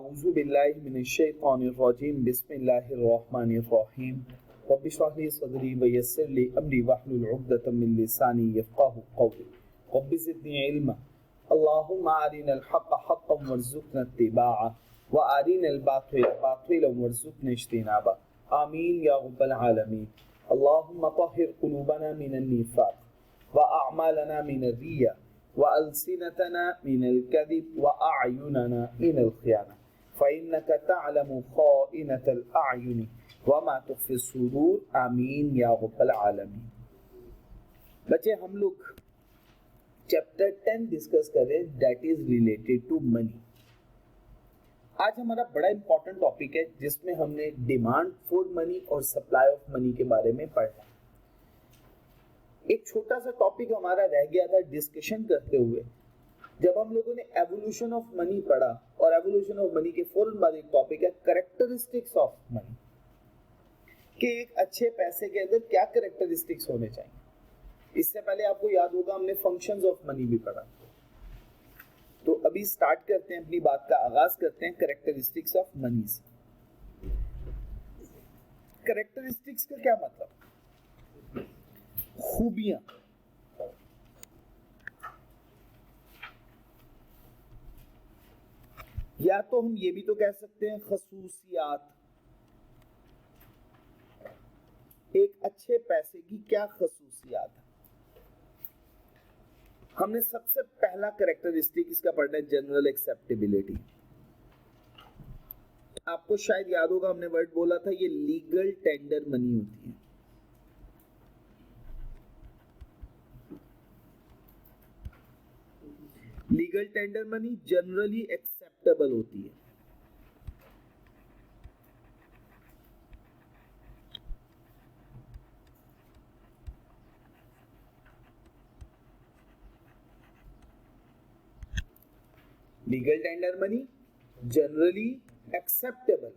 अऊज़ु बिल्लाहि मिनश शैतानिर रजीम बिस्मिल्लाहिर रहमानिर रहीम रब्बि इश्रह ली सदरी व यस्सिर ली अमरी वहलुल उक़दतम मिन लिसानी यफ़क़हू क़ौली रब्बि ज़िदनी इल्मा अल्लाहुम्मा अरिनल हक़्क़ हक़्क़न वरज़ुक़ना इत्तिबाअह व अरिनल बातिला बातिलन वरज़ुक़ना इज्तिनाबा आमीन या रब्बल आलमीन। अल्लाहुम्मा तहिर क़ुलूबना मिनन निफ़ाक़ व अअमालना मिनर रिया व अलसिनतना मिनल कज़िब व अअयुनना मिनल ख़ियाना फ़इन्नका तअलमु ख़ाइनतल अअयुनि व मा तुख़फ़ी सुदूर आमीन या रब्बल आलमीन। बच्चे, हम लोग चैप्टर 10 डिस्कस कर रहे हैं, that is related to money. आज हमारा बड़ा इंपॉर्टेंट टॉपिक है जिसमें हमने डिमांड फॉर मनी और सप्लाई ऑफ मनी के बारे में पढ़ा। एक छोटा सा टॉपिक हमारा रह गया था डिस्कशन करते हुए, जब हम लोगों ने एवोल्यूशन ऑफ मनी पढ़ा, और एवोल्यूशन ऑफ मनी के फौरन बाद एक टॉपिक है कैरेक्टरिस्टिक्स ऑफ मनी, कि एक अच्छे पैसे के अंदर क्या कैरेक्टरिस्टिक्स होने चाहिए। इससे पहले आपको याद होगा हमने फंक्शंस ऑफ मनी भी पढ़ा। तो अभी स्टार्ट करते हैं, अपनी बात का आगाज करते हैं कैरेक्टरिस्टिक्स ऑफ मनी से। कैरेक्टरिस्टिक्स का क्या मतलब? खूबियां, या तो हम ये भी तो कह सकते हैं खसूसियात। एक अच्छे पैसे की क्या खसूसियात है? हमने सबसे पहला कैरेक्टरिस्टिक इसका पढ़ना है जनरल एक्सेप्टेबिलिटी। आपको शायद याद होगा हमने वर्ड बोला था, ये लीगल टेंडर मनी होती है। Legal tender money generally acceptable होती है। Legal tender money generally acceptable.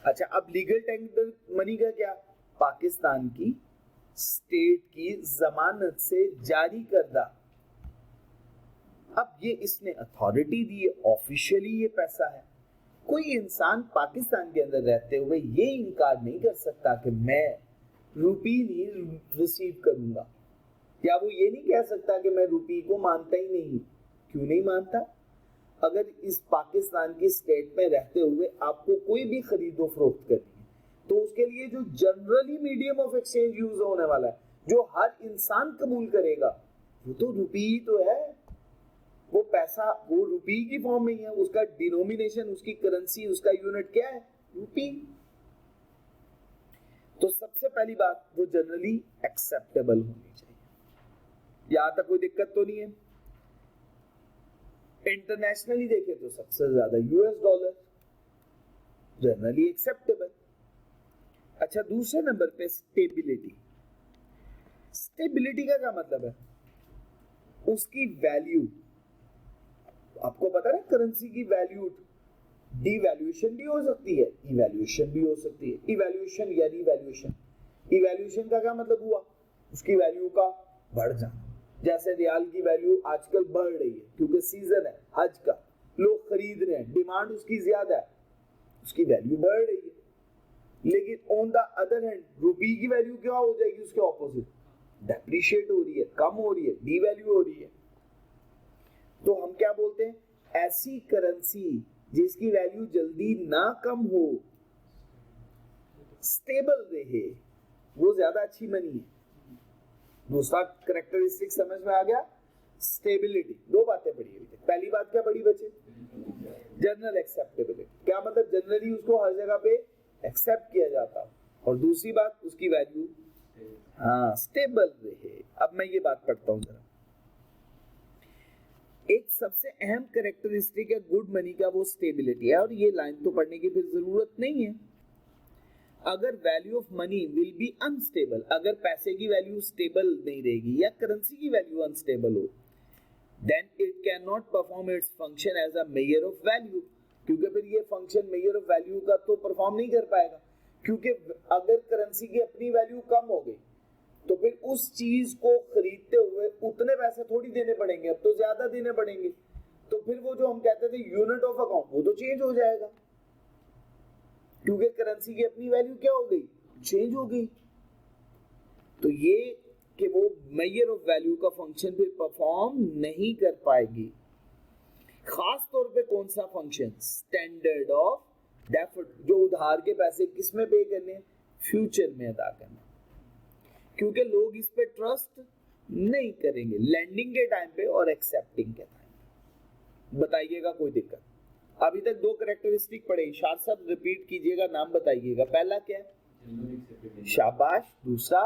अच्छा, अब लीगल टेंडर मनी का क्या? पाकिस्तान की स्टेट की जमानत से जारी करदा। अब ये इसने अथॉरिटी दी है, ऑफिशियली ये पैसा है। कोई इंसान पाकिस्तान के अंदर रहते हुए ये इनकार नहीं कर सकता कि मैं रुपी नहीं रिसीव करूंगा, या वो ये नहीं कह सकता कि मैं रुपी को मानता ही नहीं। क्यों नहीं मानता? अगर इस पाकिस्तान की स्टेट में रहते हुए आपको कोई भी खरीदो फरोख्त करनी है, तो उसके लिए जो generally medium of exchange use होने वाला है, जो हर इंसान कबूल करेगा, वो तो रुपी ही तो है। वो पैसा वो रुपी की फॉर्म में ही है, उसका डिनोमिनेशन, उसकी करेंसी, उसका यूनिट क्या है? रुपी। तो सबसे पहली बात, वो जनरली एक्सेप्टेबल होनी चाहिए। यहां तक कोई दिक्कत तो नहीं है। इंटरनेशनली देखें तो सबसे ज्यादा यूएस डॉलर, जनरली एक्सेप्टेबल। अच्छा, दूसरे नंबर पे स्टेबिलिटी। स्टेबिलिटी का क्या मतलब है? उसकी वैल्यू। आपको पता है करेंसी की वैल्यू डिवैल्यूएशन भी हो सकती है, इवैल्यूएशन भी हो सकती है। इवैल्यूएशन या रिवैल्यूएशन। इवैल्यूएशन का क्या मतलब हुआ? उसकी वैल्यू का बढ़ जाना। जैसे रियाल की वैल्यू आजकल बढ़ रही है क्योंकि सीजन है हज का, लोग खरीद रहे हैं, डिमांड उसकी ज्यादा है, उसकी वैल्यू बढ़ रही है। लेकिन ऑन द अदर हैंड रुपी की वैल्यू क्या हो जाएगी? उसके ऑपोजिट, डेप्रिशिएट हो रही है, कम हो रही है, डीवैल्यू हो रही है। तो हम क्या बोलते हैं? ऐसी करेंसी जिसकी वैल्यू जल्दी ना कम हो, स्टेबल रहे, वो ज्यादा अच्छी मनी है। दूसरा कैरेक्टरिस्टिक समझ में आ गया? स्टेबिलिटी। दो बातें पढ़ी हुई। पहली बात क्या पढ़ी बच्चे? General acceptability. क्या मतलब? जनरली उसको हर जगह पे एक्सेप्ट किया जाता। और दूसरी बात, उसकी वैल्यू स्टेबल रहे। अब मैं ये बात पढ़ता हूं जरा। एक सबसे अहम कैरेक्टरिस्टिक है गुड मनी का, वो स्टेबिलिटी है। और ये लाइन तो पढ़ने की फिर जरूरत नहीं है। अगर value of money will be unstable, अगर पैसे की वैल्यू स्टेबल नहीं रहेगी या करेंसी की वैल्यू अनस्टेबल हो, then it can not perform its function as a measure of value. क्योंकि फिर ये फंक्शन मेजर ऑफ वैल्यू का तो परफॉर्म नहीं कर पाएगा। क्योंकि अगर करेंसी की अपनी वैल्यू कम हो गई तो फिर उस चीज को खरीदते हुए उतने पैसे थोड़ी देने पड़ेंगे, अब तो ज्यादा देने पड़ेंगे। तो फिर वो जो हम कहते थे यूनिट ऑफ अकाउंट, वो तो चेंज हो जाएगा, क्योंकि करेंसी की अपनी वैल्यू क्या हो गई, चेंज हो गई। तो ये कि वो मेजर ऑफ वैल्यू का फंक्शन फिर परफॉर्म नहीं कर पाएगी। खास तौर पे कौन सा फंक्शन, स्टैंडर्ड ऑफ डेफर्ड, जो उधार के पैसे किस में पे करने, फ्यूचर में अदा करना, क्योंकि लोग इस पे ट्रस्ट नहीं करेंगे लैंडिंग के टाइम पे और एक्सेप्टिंग के टाइम। बताइएगा कोई दिक्कत? अभी तक दो कैरेक्टरिस्टिक पढ़े, साथ साथ रिपीट कीजिएगा, नाम बताइएगा। पहला क्या है, शाबाश। दूसरा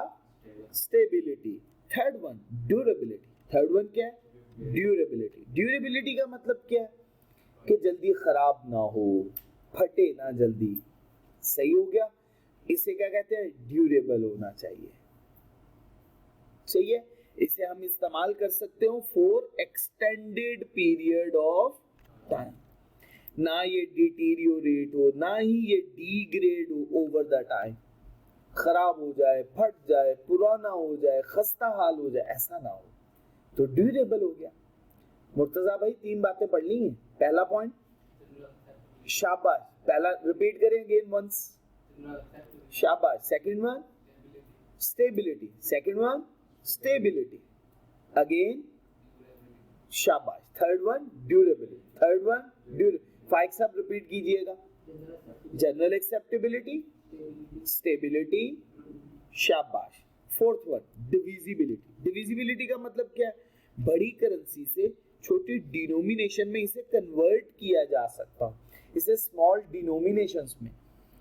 stability. Third one durability. Third one क्या है, ड्यूरेबिलिटी। ड्यूरेबिलिटी का मतलब क्या है कि जल्दी खराब ना हो, फटे ना जल्दी। सही हो गया, इसे क्या कहते हैं, ड्यूरेबल होना चाहिए। चाहिए, इसे हम इस्तेमाल कर सकते हो for extended period of time. ना ये डिटीरियोरेट हो, ना ही ये डिग्रेड हो ओवर द टाइम, खराब हो जाए, फट जाए, पुराना हो जाए, खस्ता हाल हो जाए, ऐसा ना हो, तो ड्यूरेबल हो गया। मुर्तजा भाई 3 बातें पढ़ ली हैं। पहला पॉइंट शाबाश, पहला रिपीट करें अगेन वंस, शाबाश। Second one stability, second one stability, again शाबाश। Third one durability, third one durability. 5 सब रिपीट कीजिएगा, जनरल एक्सेप्टेबिलिटी, स्टेबिलिटी, शाबाश। Fourth one divisibility. डिविजिबिलिटी का मतलब क्या है, बड़ी करेंसी से छोटी डिनोमिनेशन में इसे कन्वर्ट किया जा सकता है, इसे स्मॉल डिनोमिनेशंस में।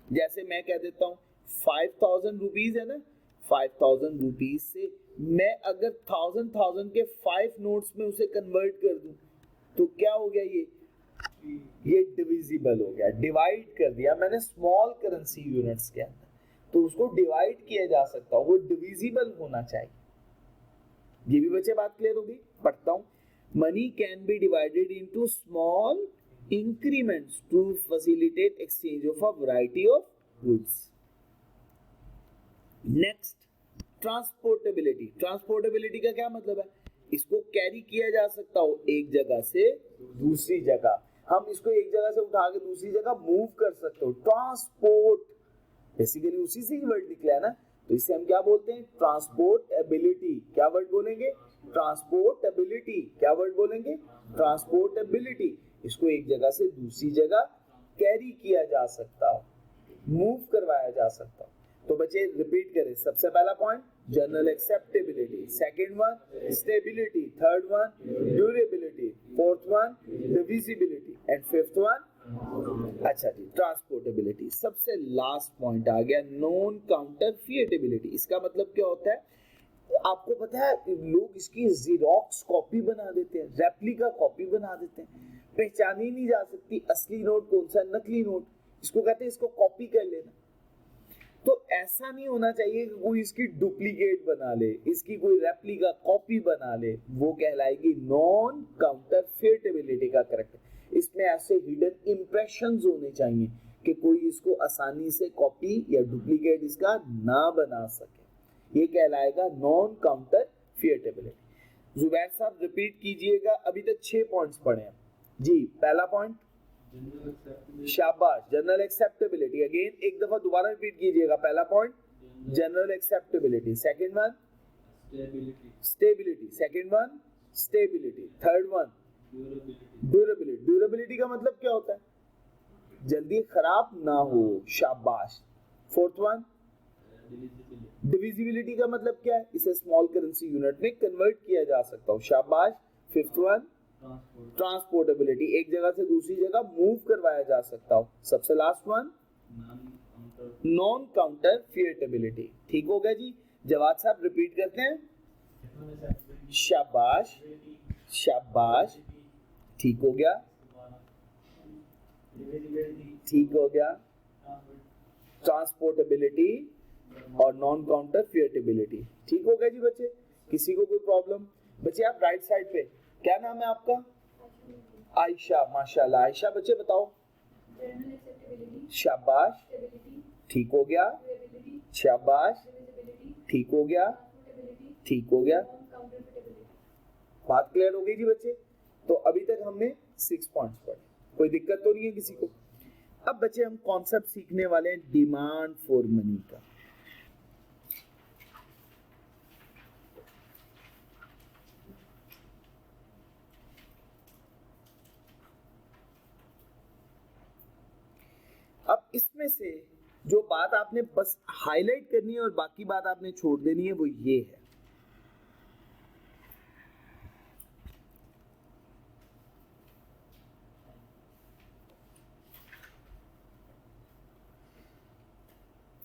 जैसे मैं कह देता हूँ 5000 रुपीज है ना, 5000 रुपीज से मैं अगर 1000 के 5 नोट्स में उसे कन्वर्ट कर दूं तो क्या हो गया, ये डिविजिबल हो गया, डिवाइड कर दिया मैंने स्मॉल करेंसी यूनिट्स के अंदर, तो उसको डिवाइड किया जा सकता है, वो डिविजिबल होना चाहिए। ये भी बच्चे बात क्लियर होगी? पढ़ता हूं, money can be divided into small increments to facilitate exchange of a variety of goods. Next transportability. Transportability का क्या मतलब है, इसको कैरी किया जा सकता हो एक जगह से दूसरी जगह, हम इसको एक जगह से उठा के दूसरी जगह मूव कर सकते हो। ट्रांसपोर्ट बेसिकली उसी से ही वर्ड निकला है ना, तो इसे हम क्या बोलते हैं, ट्रांसपोर्टेबिलिटी। क्या वर्ड बोलेंगे, ट्रांसपोर्टेबिलिटी। क्या वर्ड बोलेंगे, ट्रांसपोर्टेबिलिटी। इसको एक जगह से दूसरी जगह कैरी किया जा सकता हो, मूव करवाया जा सकता हो। तो बच्चे रिपीट करें, सबसे पहला point general acceptability, second one stability, third one durability, fourth one divisibility and fifth one अच्छा जी ट्रांसपोर्टेबिलिटी। सबसे लास्ट पॉइंट आ गया नॉन काउंटरफिएटेबिलिटी। इसका मतलब क्या होता है, आपको पता है लोग इसकी जीरोक्स कॉपी बना देते हैं, रेप्लिका कॉपी बना देते हैं, पहचान ही नहीं जा सकती असली नोट कौन सा नकली नोट, इसको कहते हैं इसको कॉपी कर लेना। तो ऐसा नहीं होना चाहिए कि कोई इसकी डुप्लीकेट बना ले, इसकी कोई रेप्लिका कॉपी बना ले, वो कहलाएगी नॉन काउंटरफिएटेबिलिटी का करेक्टर। इसमें ऐसे हिडन इंप्रेशंस होने चाहिए कि कोई इसको आसानी से कॉपी या डुप्लीकेट इसका ना बना सके, ये कहलाएगा नॉन काउंटरफिएटेबिलिटी। जुबैर साहब रिपीट कीजिएगा, अभी तक 6 पॉइंट्स पढ़े हैं जी। पहला पॉइंट शाबाश जनरल एक्सेप्टेबिलिटी, अगेन एक दफा दोबारा रिपीट कीजिएगा। पहला point general acceptability, second one stability, second one stability, third one durability. Durability का मतलब क्या होता है, जल्दी खराब ना हो, शाबाश। फोर्थ वन डिविजिबिलिटी का मतलब क्या है, इसे स्मॉल करेंसी यूनिट में कन्वर्ट किया जा सकता हो, शाबाश। फिफ्थ वन ट्रांसपोर्टेबिलिटी, एक जगह से दूसरी जगह मूव करवाया जा सकता हो। सबसे लास्ट वन नॉन काउंटरफिएटेबिलिटी। ठीक हो गया जी। जवाब साहब रिपीट करते हैं, शाबाश शाबाश, ठीक हो गया, ठीक हो गया, ट्रांसपोर्टेबिलिटी और नॉन काउंटरफिएटेबिलिटी। ठीक हो गया जी बच्चे, किसी को कोई प्रॉब्लम? बच्चे आप राइट साइड पे, क्या नाम है आपका? आयशा, माशाल्लाह। आयशा बच्चे बताओ, शाबाश, ठीक हो गया, शाबाश, ठीक हो गया, ठीक हो गया। बात क्लियर हो गई जी बच्चे। तो अभी तक हमने 6 पॉइंट्स पढ़े, कोई दिक्कत तो नहीं है किसी को। अब बच्चे हम कॉन्सेप्ट सीखने वाले हैं डिमांड फॉर मनी का। अब इसमें से जो बात आपने बस हाईलाइट करनी है और बाकी बात आपने छोड़ देनी है वो ये है,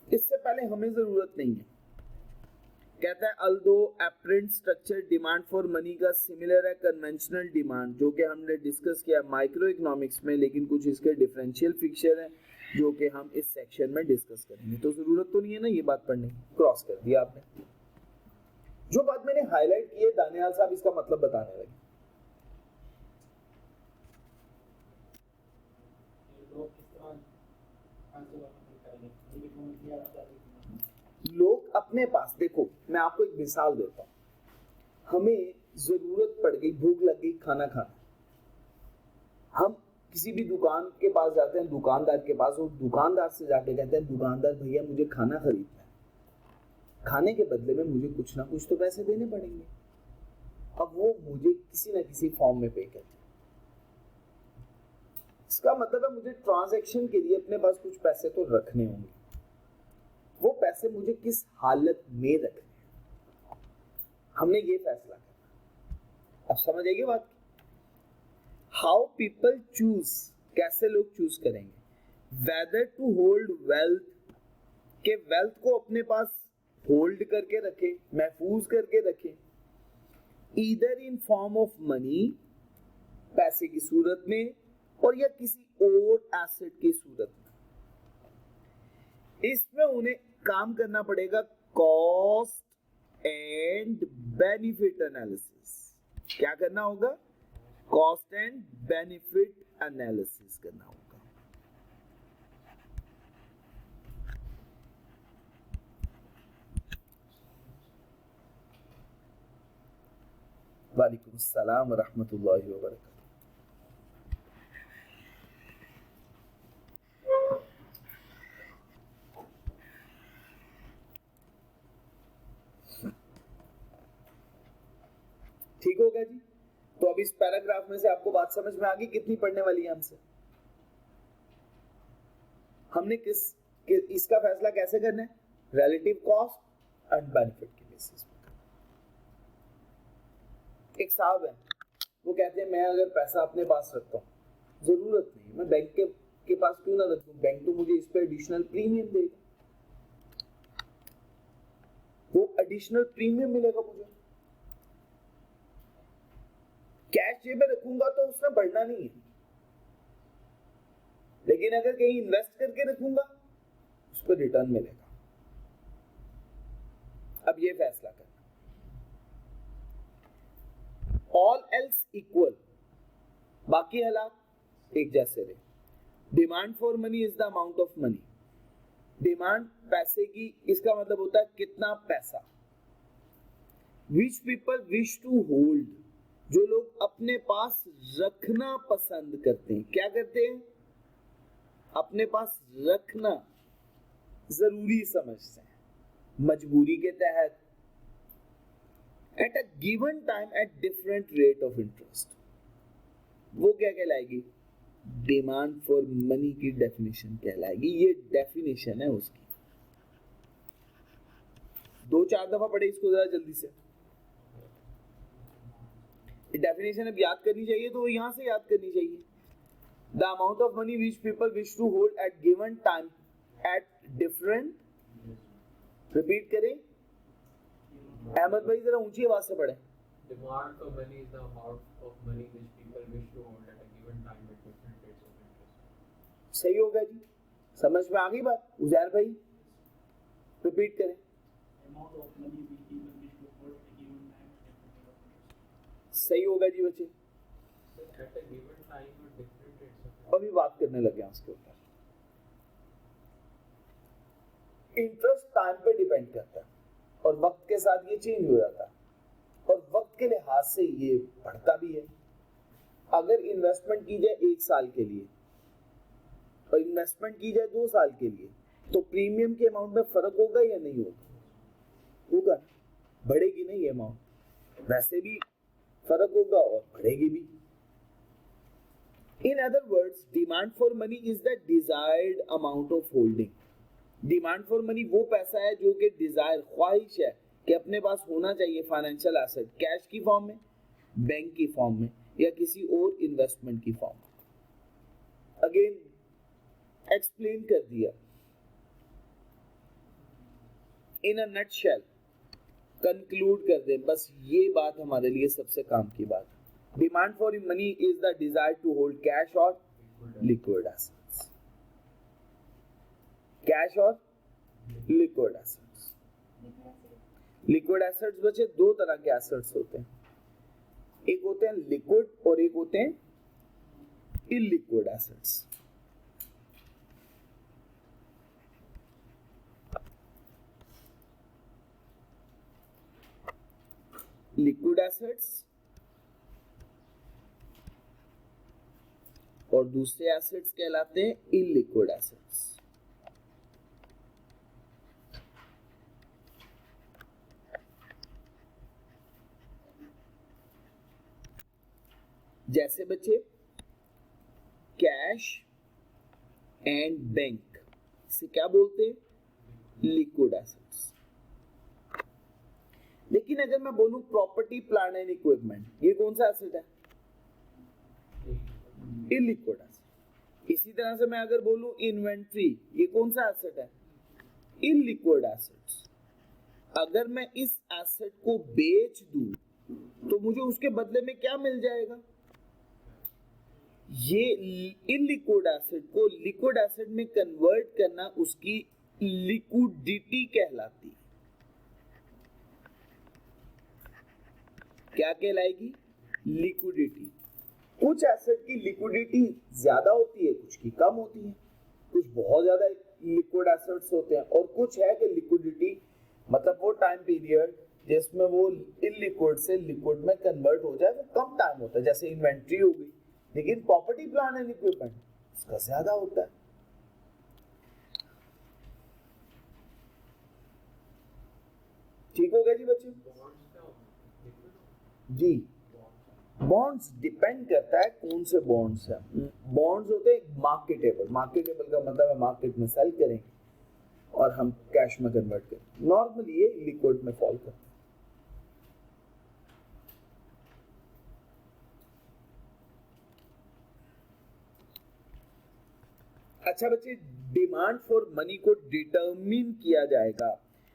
इससे पहले हमें जरूरत नहीं है। कहता है although apparent structure demand for money का सिमिलर है कन्वेंशनल डिमांड, जो कि हमने डिस्कस किया माइक्रो इकोनॉमिक्स में, लेकिन कुछ इसके डिफरेंशियल फिक्चर हैं जो कि हम इस सेक्शन में डिस्कस करेंगे। तो जरूरत तो नहीं है ना ये बात पढ़ने की, क्रॉस कर दिया आपने। जो बात मैंने हाईलाइट की है दानियाल साहब इसका मतलब बताने लगे। लोग अपने पास, देखो मैं आपको एक मिसाल देता हूं, हमें जरूरत पड़ गई, भूख लग गई, खाना खाना, हम किसी भी दुकान के पास जाते हैं, दुकानदार के पास, और दुकानदार से जाके कहते हैं दुकानदार भैया मुझे खाना खरीदना है, खाने के बदले में मुझे कुछ ना कुछ तो पैसे देने पड़ेंगे। अब वो मुझे किसी ना किसी फॉर्म में पे करते हैं। इसका मतलब है मुझे ट्रांजैक्शन के लिए अपने पास कुछ पैसे तो रखने होंगे। वो पैसे मुझे किस हालत में रखने हैं, हमने ये फैसला करना। अब समझ आएगी बात की? हाउ पीपल चूज, कैसे लोग चूज करेंगे वेदर टू होल्ड वेल्थ, के वेल्थ को अपने पास होल्ड करके रखे, महफूज करके रखे, either in form of money, पैसे की सूरत में, और या किसी और एसेट की सूरत में। इसमें उन्हें काम करना पड़ेगा कॉस्ट एंड बेनिफिट एनालिसिस। क्या करना होगा? कॉस्ट एंड बेनिफिट एनालिसिस करना होगा। वालेकुम अस्सलाम रहमतुल्लाहि व बरकातहू। ठीक हो गया जी? तो अब इस पैराग्राफ में से आपको बात समझ में आ गई कितनी पढ़ने वाली है हमसे? हमने इसका फैसला कैसे करना है? रिलेटिव कॉस्ट एंड बेनिफिट के बेसिस पे। एक साहब है, वो कहते हैं मैं अगर पैसा अपने पास रखता हूँ, जरूरत नहीं, मैं बैंक के पास क्यों ना रखूं, बैंक तो मुझे इस पे एडिशनल प्रीमियम देगा, वो एडिशनल प्रीमियम मिलेगा मुझे। कैश जेब में रखूंगा तो उसमें बढ़ना नहीं है, लेकिन अगर कहीं इन्वेस्ट करके रखूंगा उस पर रिटर्न मिलेगा। अब ये फैसला करना। ऑल एल्स इक्वल, बाकी हालात एक जैसे रहे। Demand for money is the amount of money, demand पैसे की, इसका मतलब होता है कितना पैसा। Which people wish to hold, जो लोग अपने पास रखना पसंद करते हैं। क्या करते हैं? अपने पास रखना जरूरी समझते हैं, मजबूरी के तहत, at a given time at different rate of interest. वो क्या कहलाएगी? डिमांड फॉर मनी की डेफिनेशन कहलाएगी। ये डेफिनेशन है उसकी। 2-4 दफा पढ़े इसको जरा जल्दी से। डेफिनेशन अब याद करनी चाहिए तो यहां से याद करनी चाहिए। The amount of money which people wish to hold at given time at different, repeat करें अहमद भाई, जरा ऊंची आवाज से पढ़े। Demand for money is the amount of money which people wish to hold at a given time at different rates of interest. सही होगा जी, समझ में आ गई बात? उजैर भाई रिपीट करें। Amount of money which people wish to hold at a given time at different rate of interest. सही होगा जी बच्चे? At a given time at different rates of interest. अभी बात करने लगे हैं उसके ऊपर। इंटरेस्ट टाइम पे डिपेंड करता है और वक्त के साथ ये चेंज हो जाता है, और वक्त के लिहाज से ये बढ़ता भी है। अगर इन्वेस्टमेंट की जाए 1 साल के लिए और इन्वेस्टमेंट की जाए 2 साल के लिए, तो प्रीमियम के अमाउंट में फर्क होगा या नहीं होगा? होगा, बढ़ेगी नहीं ये अमाउंट, वैसे भी फर्क होगा और बढ़ेगी भी। In other words, demand for money is the desired amount of holding. Demand for money वो पैसा है जो कि डिजायर, ख्वाहिश है कि अपने पास होना चाहिए फाइनेंशियल एसेट, कैश की फॉर्म में, बैंक की फॉर्म में या किसी और इन्वेस्टमेंट की फॉर्म में। अगेन एक्सप्लेन कर दिया इन अ नटशेल, कंक्लूड कर दे, बस ये बात हमारे लिए सबसे काम की बात है। Demand for money is the desire to hold cash और लिक्विड एसेट्स। कैश और लिक्विड एसेट्स। लिक्विड एसेट्स बचे, 2 तरह के एसेट्स होते हैं, एक होते हैं लिक्विड और एक होते हैं इलिक्विड एसेट्स। लिक्विड एसेट्स और दूसरे एसेट्स कहलाते हैं इलिक्विड एसेट्स। जैसे बच्चे कैश एंड बैंक, इसे क्या बोलते हैं? Liquid assets. लेकिन अगर मैं बोलूं प्रॉपर्टी प्लांट एंड इक्विपमेंट, ये कौन सा एसेट है? Illiquid asset. इसी तरह से मैं अगर बोलूं इन्वेंट्री, ये कौन सा एसेट है? Illiquid assets. अगर मैं इस एसेट को बेच दूं तो मुझे उसके बदले में क्या मिल जाएगा? ये इलिक्विड एसेट को लिक्विड एसेट में कन्वर्ट करना उसकी लिक्विडिटी कहलाती है। क्या कहलाएगी? लिक्विडिटी। कुछ एसेट की लिक्विडिटी ज्यादा होती है, कुछ की कम होती है, कुछ बहुत ज्यादा लिक्विड एसेट्स होते हैं और कुछ है कि लिक्विडिटी मतलब वो टाइम पीरियड जिसमें वो इलिक्विड से लिक्विड में कन्वर्ट हो जाए वो कम टाइम होता है, जैसे इन्वेंट्री हो गई। लेकिन प्रॉपर्टी प्लांट एंड इक्विपमेंट उसका ज्यादा होता है। ठीक हो गया जी बच्चे? जी, बॉन्ड्स डिपेंड करता है कौन से बॉन्ड्स है। बॉन्ड्स होते हैं मार्केटेबल, मार्केटेबल का मतलब है मार्केट में सेल करेंगे और हम कैश में कन्वर्ट करें। नॉर्मली ये लिक्विड में फॉल करता है। अच्छा बच्चे, डिमांड फॉर मनी को डिटरमिन किया जाएगा,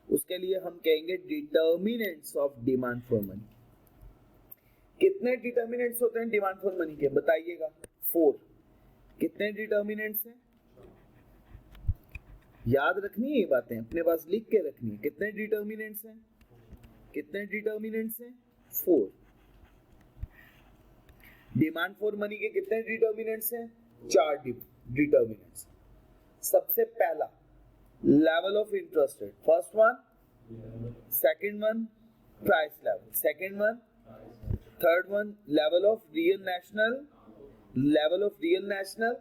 उसके लिए हम कहेंगे determinants of demand for money. कितने डिटर्मिनेंट्स होते हैं डिमांड फॉर मनी के? बताइएगा। 4। कितने डिटर्मिनेंट्स हैं? याद रखनी है ये बातें, अपने पास लिख के रखनी है। कितने डिटर्मिनेंट्स हैं? कितने डिटर्मिनेंट्स हैं? 4। डिमांड फॉर मनी के कितने डिटर्मिनेंट्स हैं? 4 डिटर्मिनेंट्स। सबसे पहला level of interest rate, first one, second one price level, second one, third one level of real national, level of real national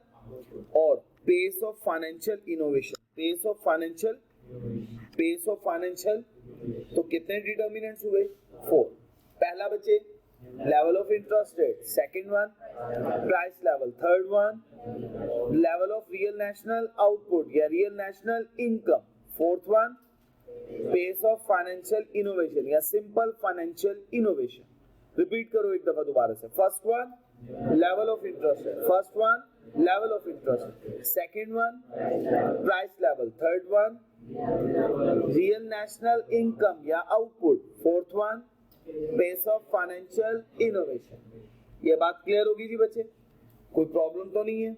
और pace of financial innovation, pace of financial, pace of financial. तो कितने determinants हुए? 4। पहला बच्चे level of interest rate, second one price level, third one level of real national output या real national income, fourth one pace of financial innovation या simple financial innovation. Repeat करो एक दफा दोबारा से। First one level of interest rate, first one level of interest rate, second one price level, third one real national income या output, fourth one pace of financial innovation. ये बात clear होगी जी बच्चे? कोई प्रॉब्लम तो नहीं है?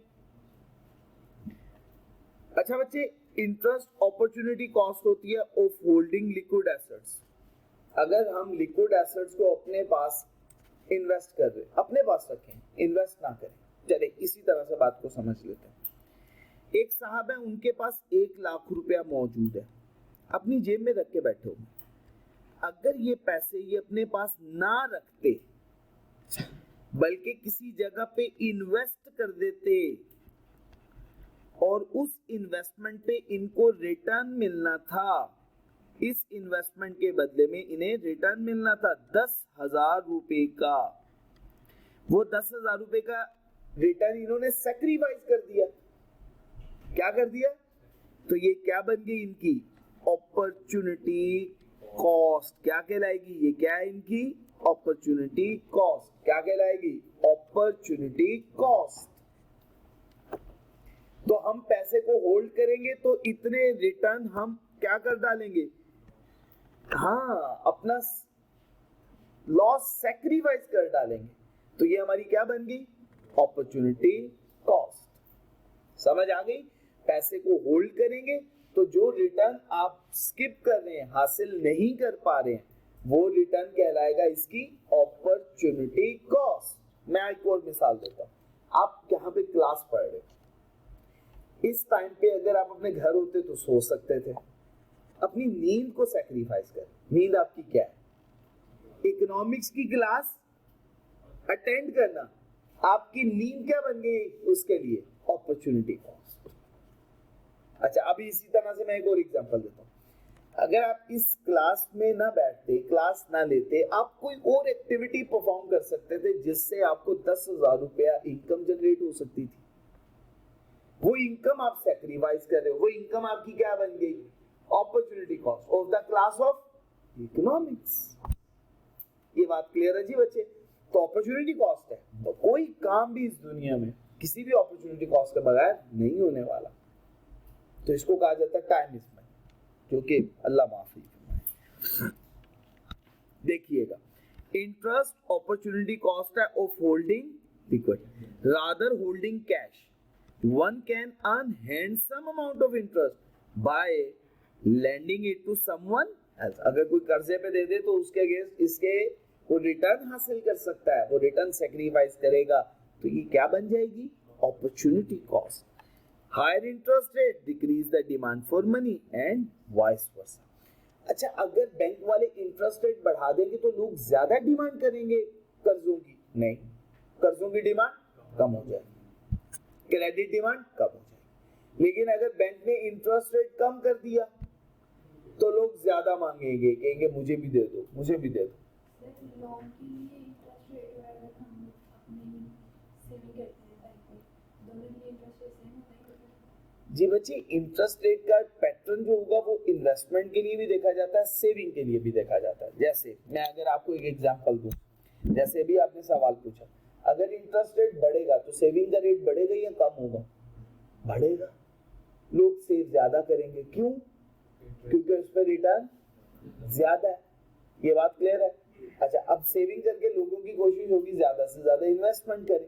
अच्छा बच्चे, इंटरेस्ट अपॉर्चुनिटी कॉस्ट होती है ऑफ होल्डिंग लिक्विड एसेट्स। अगर हम लिक्विड एसेट्स को अपने पास इन्वेस्ट कर रहे, अपने पास रखें, इन्वेस्ट ना करें। चले इसी तरह से बात को समझ लेते हैं। एक साहब है, उनके पास 1 लाख रुपया मौजूद है, अपनी जेब में रख के बैठे हुए। अगर ये पैसे ये अपने पास ना रखते, बल्कि किसी जगह पे इन्वेस्ट कर देते और उस इन्वेस्टमेंट पे इनको रिटर्न मिलना था। इस इन्वेस्टमेंट के बदले में इन्हें रिटर्न मिलना था 10,000 रुपए का। वो 10,000 रुपए का रिटर्न इन्होंने सैक्रिफाइस कर दिया। क्या कर दिया? तो ये क्या बन गई इनकी अपॉर्चुनिटी कॉस्ट। क्या कहलाएगी? ये क्या है इनकी अपॉर्चुनिटी कॉस्ट। क्या कहलाएगी? Opportunity cost. तो हम पैसे को होल्ड करेंगे तो इतने रिटर्न हम क्या कर डालेंगे? हाँ, अपना लॉस सैक्रिफाइस कर डालेंगे। तो ये हमारी क्या बन गई? Opportunity cost. समझ आ गई? पैसे को होल्ड करेंगे तो जो रिटर्न आप स्किप कर रहे हैं, हासिल नहीं कर पा रहे हैं, वो रिटर्न कहलाएगा इसकी अपॉर्चुनिटी कॉस्ट। मैं एक और मिसाल देता हूं। आप यहाँ पे क्लास पढ़ रहे हो, इस टाइम पे अगर आप अपने घर होते तो सो सकते थे। अपनी नींद को सैक्रिफाइस कर। नींद आपकी क्या है? इकोनॉमिक्स की क्लास अटेंड करना। आपकी नींद क्या बन गई उसके लिए? Opportunity cost. अच्छा, अभी इसी तरह से मैं एक और एग्जांपल देता हूं। अगर आप इस क्लास में ना बैठते, क्लास ना लेते, आप कोई और एक्टिविटी परफॉर्म कर सकते थे जिससे आपको 10,000 रुपया इनकम जनरेट हो सकती थी। वो इनकम आप सैक्रिफाइस कर रहे हो। वो इनकम आपकी क्या बन गई? Opportunity cost of the class of economics. ये बात क्लियर है जी बच्चे? तो अपॉर्चुनिटी कॉस्ट है। तो कोई काम भी इस दुनिया में किसी भी अपॉर्चुनिटी कॉस्ट के बगैर नहीं होने वाला। तो इसको कहा जाता है टाइम मिसमैच, जो कि अल्लाह माफी फरमाए। देखिएगा, इंटरेस्ट अपॉर्चुनिटी कॉस्ट है of holding liquid rather holding cash. One can earn handsome amount of interest by lending it to someone else. अगर कोई कर्जे पे दे दे तो उसके अगेंस्ट इसके वो रिटर्न हासिल कर सकता है, वो रिटर्न सैक्रिफाइस करेगा। तो ये क्या बन जाएगी? Opportunity cost. Higher interest rate decrease the demand for money and vice versa. अच्छा, अगर बैंक वाले इंटरेस्ट रेट बढ़ा देंगे तो लोग ज्यादा डिमांड करेंगे कर्जों की? नहीं, कर्जों की डिमांड कम हो जाएगी, क्रेडिट डिमांड कम हो जाएगी। लेकिन अगर बैंक ने इंटरेस्ट रेट कम कर दिया तो लोग ज्यादा मांगेंगे, कहेंगे मुझे भी दे दो, मुझे भी दे दो। लोन के लिए इंटरेस्ट रेट अगर हम अपनी सेविंग करते हैं बैंक में, दोनों के लिए इंटरेस्ट रेट सेम होता है? जी बच्चे, इंटरेस्ट रेट का पैटर्न जो होगा वो इन्वेस्टमेंट के लिए भी देखा जाता है, सेविंग के लिए भी देखा जाता है। जैसे मैं अगर आपको एक एग्जांपल दूं, जैसे अभी आपने सवाल पूछा, अगर इंटरेस्ट रेट बढ़ेगा तो सेविंग का रेट बढ़ेगा या कम होगा? बढ़ेगा। लोग सेव ज्यादा करेंगे। क्यों? क्योंकि उस पर रिटर्न ज्यादा है। ये बात क्लियर है? अच्छा, अब सेविंग करके लोगों की कोशिश होगी ज्यादा से ज्यादा इन्वेस्टमेंट करें।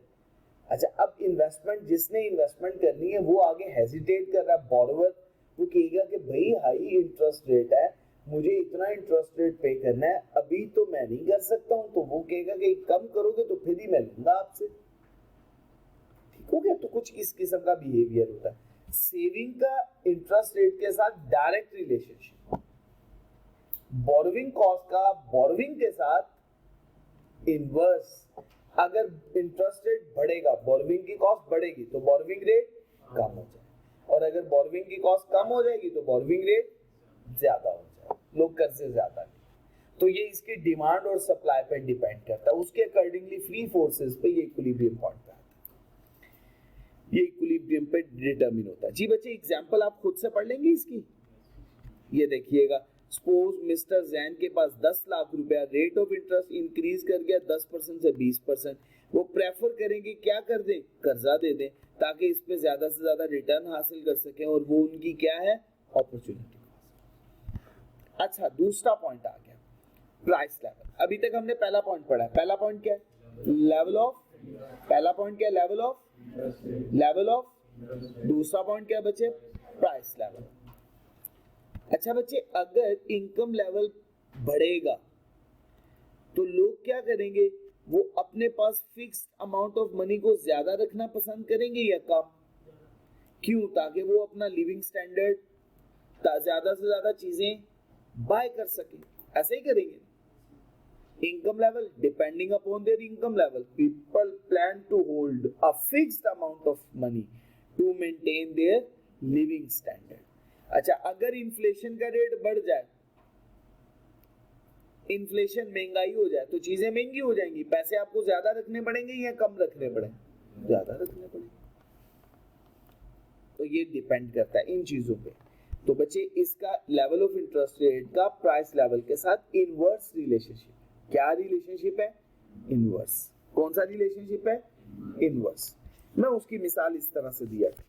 अच्छा, अब इन्वेस्टमेंट जिसने इन्वेस्टमेंट करनी है वो आगे हेजिटेट कर रहा है। बोरोवर वो कहेगा कि भाई हाई इंटरेस्ट रेट है, मुझे इतना इंटरेस्ट रेट पे करना है, अभी तो मैं नहीं कर सकता हूं। तो वो कहेगा कि कम करोगे तो फिर ही मैं लूंगा आपसे। ठीक हो गया? तो कुछ इस किस्म का बिहेवियर होता है। सेविंग का इंटरेस्ट रेट के साथ डायरेक्ट रिलेशनशिप, बोरोविंग कॉस्ट का बोरोविंग के साथ इनवर्स। अगर इंटरेस्ट रेट बढ़ेगा, बोरोविंग की कॉस्ट बढ़ेगी तो बोरोविंग रेट कम हो जाए, और अगर बोरोविंग की कॉस्ट कम हो जाएगी तो बोरोविंग रेट ज्यादा हो जाए, लोग कर्जे ज्यादा लें। तो ये इसकी डिमांड और सप्लाई पर डिपेंड करता है। उसके अकॉर्डिंगली फ्री फोर्सेस पे ये इक्विलिब्रियम पॉइंट पे आता है, ये इक्विलिब्रियम पे डिटरमिन होता है। जी बच्चे, एग्जांपल आप खुद से पढ़ लेंगे इसकी। ये देखिएगा, सपोज मिस्टर जैन के पास 10 लाख रुपया, रेट ऑफ इंटरेस्ट इंक्रीज कर गया 10% से 20%। वो प्रेफर करेंगे क्या कर दें? कर्जा दे दें, ताकि इस पे ज्यादा से ज्यादा रिटर्न हासिल कर सकें, और वो उनकी क्या है? अपॉर्चुनिटी। अच्छा, दूसरा पॉइंट आ गया प्राइस लेवल। अभी तक हमने पहला पॉइंट पढ़ा है। पहला पॉइंट क्या है? Level of. पहला पॉइंट क्या है? Level of, level of. दूसरा पॉइंट क्या है बच्चे? Price level. अच्छा बच्चे, अगर इनकम लेवल बढ़ेगा तो लोग क्या करेंगे? वो अपने पास फिक्स्ड अमाउंट ऑफ मनी को ज्यादा रखना पसंद करेंगे या कम? क्यों? ताकि वो अपना लिविंग स्टैंडर्ड, ज्यादा से ज्यादा चीजें बाय कर सके। ऐसे ही करेंगे। Income level, depending upon their income level, people plan to hold a fixed amount of money to maintain their living standard. अच्छा, अगर इन्फ्लेशन का रेट बढ़ जाए, इन्फ्लेशन महंगाई हो जाए, तो चीजें महंगी हो जाएंगी, पैसे आपको ज्यादा रखने पड़ेंगे या कम रखने पड़ेंगे? ज्यादा रखने पड़ेंगे। तो ये डिपेंड करता है इन चीजों पे। तो बच्चे, इसका लेवल ऑफ इंटरेस्ट रेट का प्राइस लेवल के साथ इनवर्स रिलेशनशिप। क्या रिलेशनशिप है? इनवर्स। कौन सा रिलेशनशिप है? इनवर्स। मैं उसकी मिसाल इस तरह से दिया था।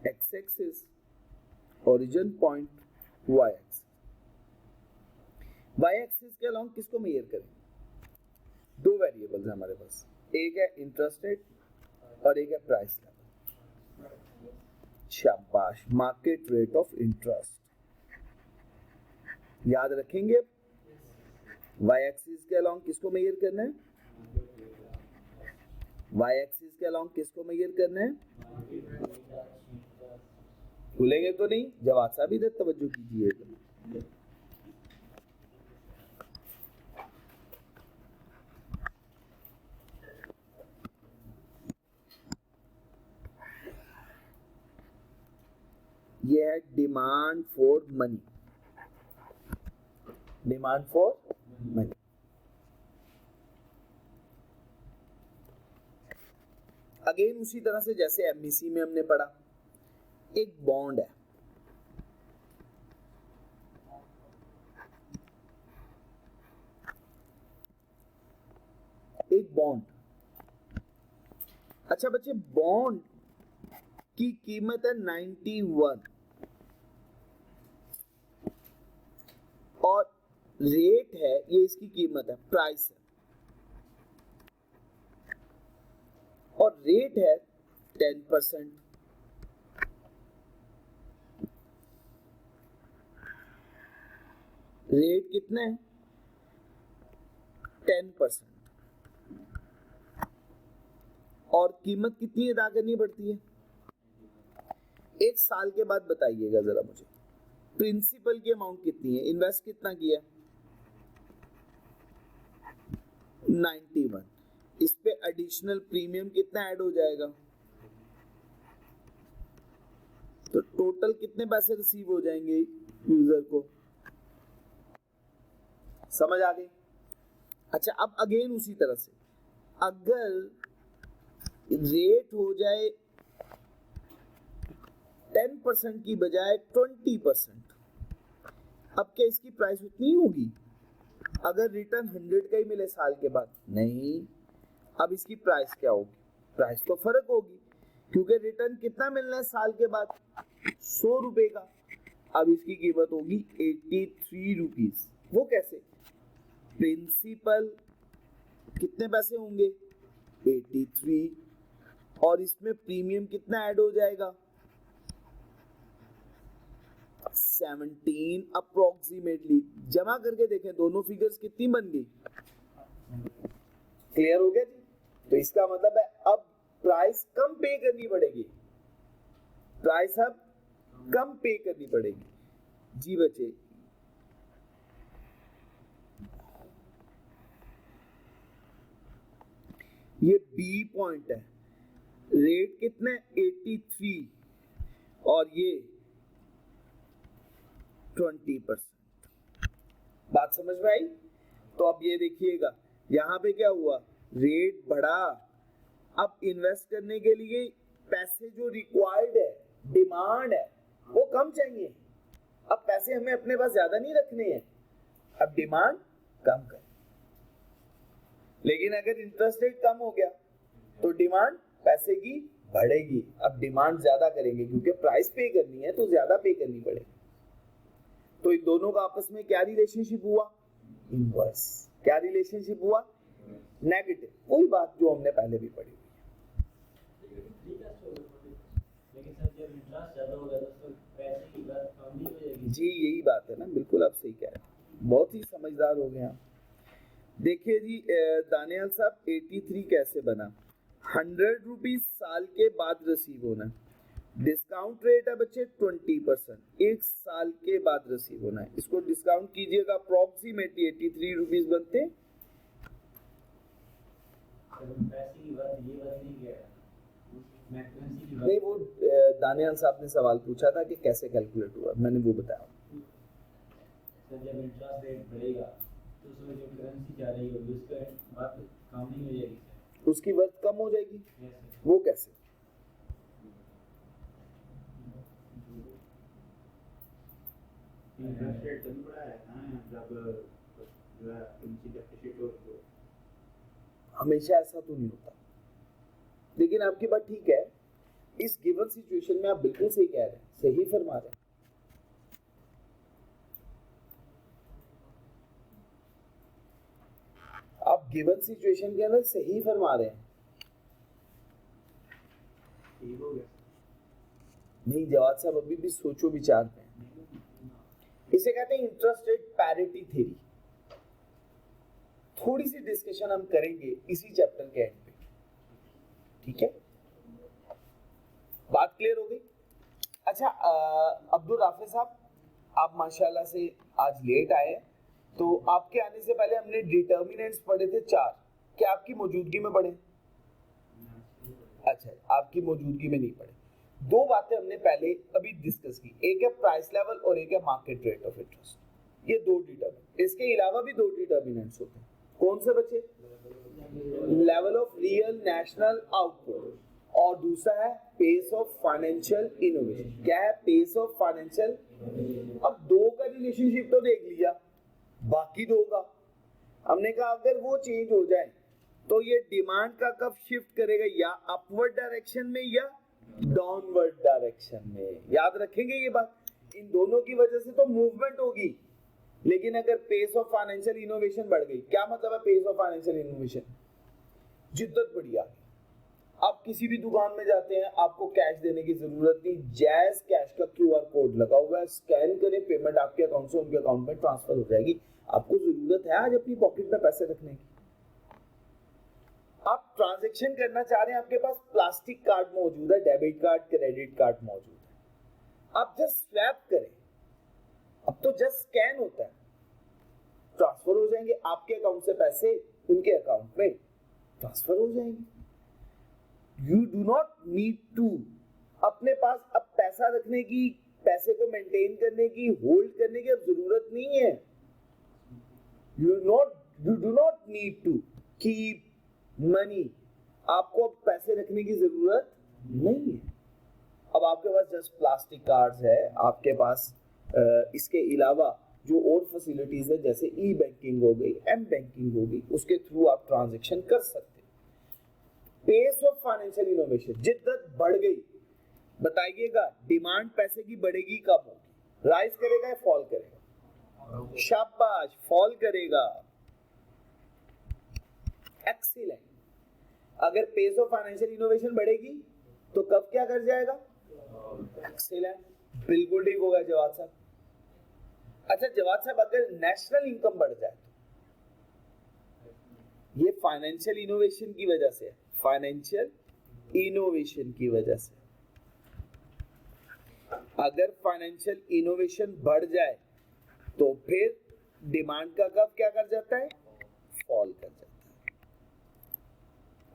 x axis origin point, y axis। y axis के अलॉन्ग किसको मेजर करें? दो वेरिएबल्स है हमारे पास, एक है इंटरेस्ट रेट और एक है प्राइस लेवल। शाबाश, मार्केट रेट ऑफ इंटरेस्ट। याद रखेंगे। y एक्सिस के अलॉन्ग किसको मेजर करना है? y एक्सिस के अलॉन्ग किसको मेजर करना है? भूलेंगे तो नहीं, जवाब साहब इधर तवज्जो कीजिएगा। ये है demand for money. Demand for money. Again उसी तरह से जैसे एमईसी में हमने पढ़ा, एक बॉन्ड है, एक बॉन्ड। अच्छा बच्चे, बॉन्ड की कीमत है 91 और रेट है, ये इसकी कीमत है, प्राइस है, और रेट है 10%। रेट कितना है? 10%। और कीमत कितनी अदा करनी पड़ती है? एक साल के बाद बताइएगा जरा मुझे, प्रिंसिपल की अमाउंट कितनी है, इन्वेस्ट कितना किया? 91। इस पे एडिशनल प्रीमियम कितना ऐड हो जाएगा? तो टोटल कितने पैसे रिसीव हो जाएंगे यूजर को? समझ आ गई? अच्छा, अब अगेन उसी तरह से अगर रेट हो जाए 10% की बजाय 20%, अब क्या इसकी प्राइस उतनी होगी? अगर रिटर्न 100 का ही मिले साल के बाद? नहीं, अब इसकी प्राइस क्या होगी? प्राइस तो फर्क होगी, क्योंकि रिटर्न कितना मिलना है साल के बाद? 100 रुपए का। अब इसकी कीमत होगी 83 रुपीज। वो कैसे? प्रिंसिपल कितने पैसे होंगे? 83, और इसमें प्रीमियम कितना ऐड हो जाएगा? 17 अप्रोक्सीमेटली। जमा करके देखें दोनों फिगर्स कितनी बन गई? क्लियर हो गया जी? तो इसका मतलब है अब प्राइस कम पे करनी पड़ेगी, प्राइस अब कम पे करनी पड़ेगी। जी बच्चे, ये बी पॉइंट है, रेट कितने? 83 और ये 20%। बात समझ में आई? तो अब ये देखिएगा, यहां पे क्या हुआ? रेट बढ़ा। अब इन्वेस्ट करने के लिए पैसे जो रिक्वायर्ड है, डिमांड है, वो कम चाहिए। अब पैसे हमें अपने पास ज्यादा नहीं रखने हैं, अब डिमांड कम कर। लेकिन अगर इंटरेस्ट रेट कम हो गया तो डिमांड पैसे की बढ़ेगी। अब डिमांड ज्यादा करेंगे क्योंकि प्राइस पे करनी है तो ज्यादा पे करनी पड़ेगी। तो इन दोनों का आपस में क्या रिलेशनशिप हुआ? इनवर्स। क्या रिलेशनशिप हुआ? नेगेटिव। वही बात जो हमने पहले भी पढ़ी हुई है। जी यही बात है ना, बिल्कुल आप सही कह रहे हैं, बहुत ही समझदार हो गए आप। देखिए जी दानियाल साहब 83 कैसे बना? 100 रुपीज साल के बाद रिसीव होना है। डिस्काउंट रेट है बच्चे 20%, एक साल के बाद रिसीव होना है। इसको डिस्काउंट कीजिएगा, अप्रोक्सीमेटली 83 रुपीज बनते हैं। नहीं, वो दानियाल साहब ने सवाल पूछा था कि कैसे कैलकुलेट हुआ, मैंने वो बताया। जब इंटरेस्ट रेट बढ़ेगा तो उसमें जो करेंसी जा रही होगी उसका बात काम नहीं हो जाएगी, उसकी वर्थ कम हो जाएगी। कैसे? वो कैसे? इंटरेस्ट रेट तभी बढ़ा है जब जो है करेंसी डेप्रिशिएट हो रही हो। हमेशा ऐसा तो नहीं होता, लेकिन आपकी बात ठीक है। इस गिवन सिचुएशन में आप बिल्कुल सही कह रहे हैं, सही फरमा रहे हैं। आप गिवन सिचुएशन के अंदर सही फरमा रहे हैं। ठीक हो गया? नहीं जवाब साहब, अभी भी सोचो विचार में। इसे कहते हैं इंटरेस्ट रेट पैरिटी थ्योरी। थोड़ी सी डिस्कशन हम करेंगे इसी चैप्टर के एंड पे, ठीक है? बात क्लियर हो गई? अच्छा अब्दुल राफे साहब, आप माशाल्लाह से आज लेट आए, तो आपके आने से पहले हमने डिटर्मिनेंट्स पढ़े थे 4, क्या आपकी मौजूदगी में पढ़े? अच्छा, आपकी मौजूदगी में नहीं पढ़े। 2 बातें हमने पहले अभी डिस्कस की, एक है प्राइस लेवल और एक है मार्केट रेट ऑफ इंटरेस्ट। ये 2 डिटर्मिनेंट, इसके अलावा भी 2 डिटर्मिनेंट्स होते हैं। कौन से बचे? Level of real national output और दूसरा है पेस ऑफ फाइनेंशियल इनोवेशन। क्या है? Pace of financial. अब 2 का रिलेशनशिप तो देख लिया, बाकी 2 का हमने कहा अगर वो चेंज हो जाए तो ये डिमांड का कब शिफ्ट करेगा, या अपवर्ड डायरेक्शन में या डाउनवर्ड डायरेक्शन में। याद रखेंगे ये बात, इन दोनों की वजह से तो मूवमेंट होगी। लेकिन अगर पेस ऑफ फाइनेंशियल इनोवेशन बढ़ गई, क्या मतलब है पेस ऑफ फाइनेंशियल इनोवेशन? जिद्दत बढ़ी आगे। आप किसी भी दुकान में जाते हैं, आपको कैश देने की जरूरत नहीं, जैज कैश का QR कोड लगा हुआ है, स्कैन करें, पेमेंट आपके अकाउंट से उनके अकाउंट में ट्रांसफर हो जाएगी। आपको जरूरत है आज अपनी पॉकेट में पैसे रखने की? आप ट्रांजैक्शन करना चाह रहे हैं, आपके पास प्लास्टिक कार्ड मौजूद है, डेबिट कार्ड, क्रेडिट कार्ड मौजूद है, आप जस्ट स्वैप करें, अब तो जस्ट स्कैन होता है, ट्रांसफर हो जाएंगे आपके अकाउंट से पैसे उनके अकाउंट में ट्रांसफर हो जाएंगे। You do not need to अपने पास अब पैसा रखने की, पैसे को मेंटेन करने की, होल्ड करने की अब जरूरत नहीं है। You do not need to keep money, आपको अब पैसे रखने की जरूरत नहीं है। अब आपके पास जस्ट प्लास्टिक कार्ड्स है, आपके पास इसके अलावा जो और फैसिलिटीज है जैसे ई बैंकिंग हो गई, एम बैंकिंग हो गई, उसके थ्रू आप ट्रांजैक्शन कर सकते हैं। पेस ऑफ फाइनेंशियल इनोवेशन, जिद्दत बढ़ गई, बताइएगा डिमांड पैसे की बढ़ेगी कब होगी? राइज करेगा या फॉल करेगा? शाबाश, फॉल करेगा। एक्सीलेंट। अगर पेस ऑफ फाइनेंशियल इनोवेशन बढ़ेगी तो कब क्या कर जाएगा? एक्सीलेंट, बिल्कुल ठीक होगा जवाब साहब। अच्छा जवाब साहब, अगर नेशनल इनकम बढ़ जाए तो ये फाइनेंशियल इनोवेशन की वजह से है, फाइनेंशियल इनोवेशन की वजह से। अगर फाइनेंशियल इनोवेशन बढ़ जाए तो फिर डिमांड का कब क्या कर जाता है? फॉल कर जाता है।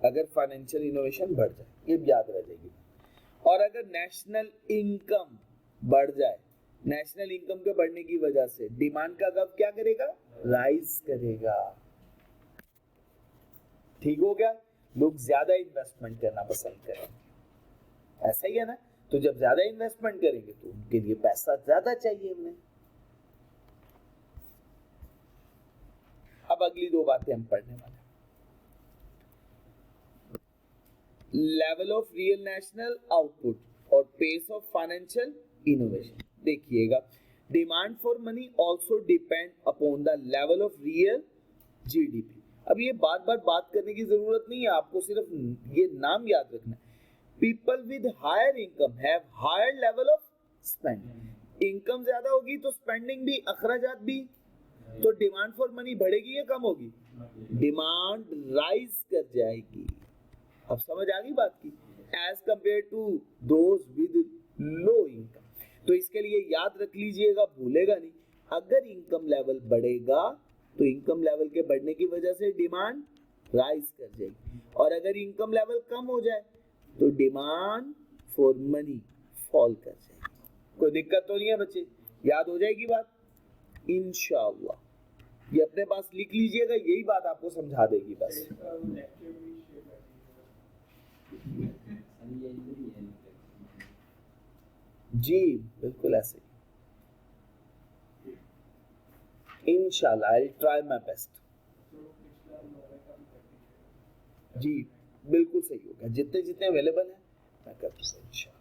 अगर फाइनेंशियल इनोवेशन बढ़ जाए, ये भी याद रह जाएगी। और अगर नेशनल इनकम बढ़ जाए, नेशनल इनकम के बढ़ने की वजह से डिमांड का कब क्या करेगा? राइज करेगा। ठीक हो गया? लोग ज्यादा इन्वेस्टमेंट करना पसंद करेंगे, ऐसा ही है ना? तो जब ज्यादा इन्वेस्टमेंट करेंगे तो उनके लिए पैसा ज्यादा चाहिए उन्हें। अब अगली 2 बातें हम पढ़ने वाले हैं। Level of real national output और पेस ऑफ फाइनेंशियल इनोवेशन। देखिएगा, demand for money also depend upon the level of real GDP। अब ये बार बार बात करने की जरूरत नहीं है, आपको सिर्फ ये नाम याद रखना है। People with higher income have higher level of spending. Income ज्यादा होगी तो स्पेंडिंग भी, अखराजात भी, तो डिमांड फॉर मनी बढ़ेगी या कम होगी? डिमांड राइज कर जाएगी। अब समझ आ गई बात की, as compare to those with low income. तो इसके लिए याद रख लीजिएगा, भूलेगा नहीं, अगर इनकम लेवल बढ़ेगा तो इनकम लेवल के बढ़ने की वजह से डिमांड राइज कर जाएगी, और अगर इनकम लेवल कम हो जाए तो डिमांड फॉर मनी फॉल कर जाएगी। कोई दिक्कत तो नहीं है बच्चे, याद हो जाएगी बात इंशाअल्लाह। ये अपने पास लिख लीजिएगा, यही बात आपको समझा देगी बस। जी बिल्कुल ऐसे ही, इंशाअल्लाह आई ट्राई माय बेस्ट। जी बिल्कुल सही होगा, जितने जितने अवेलेबल है मैं कर दूंगा इंशाअल्लाह।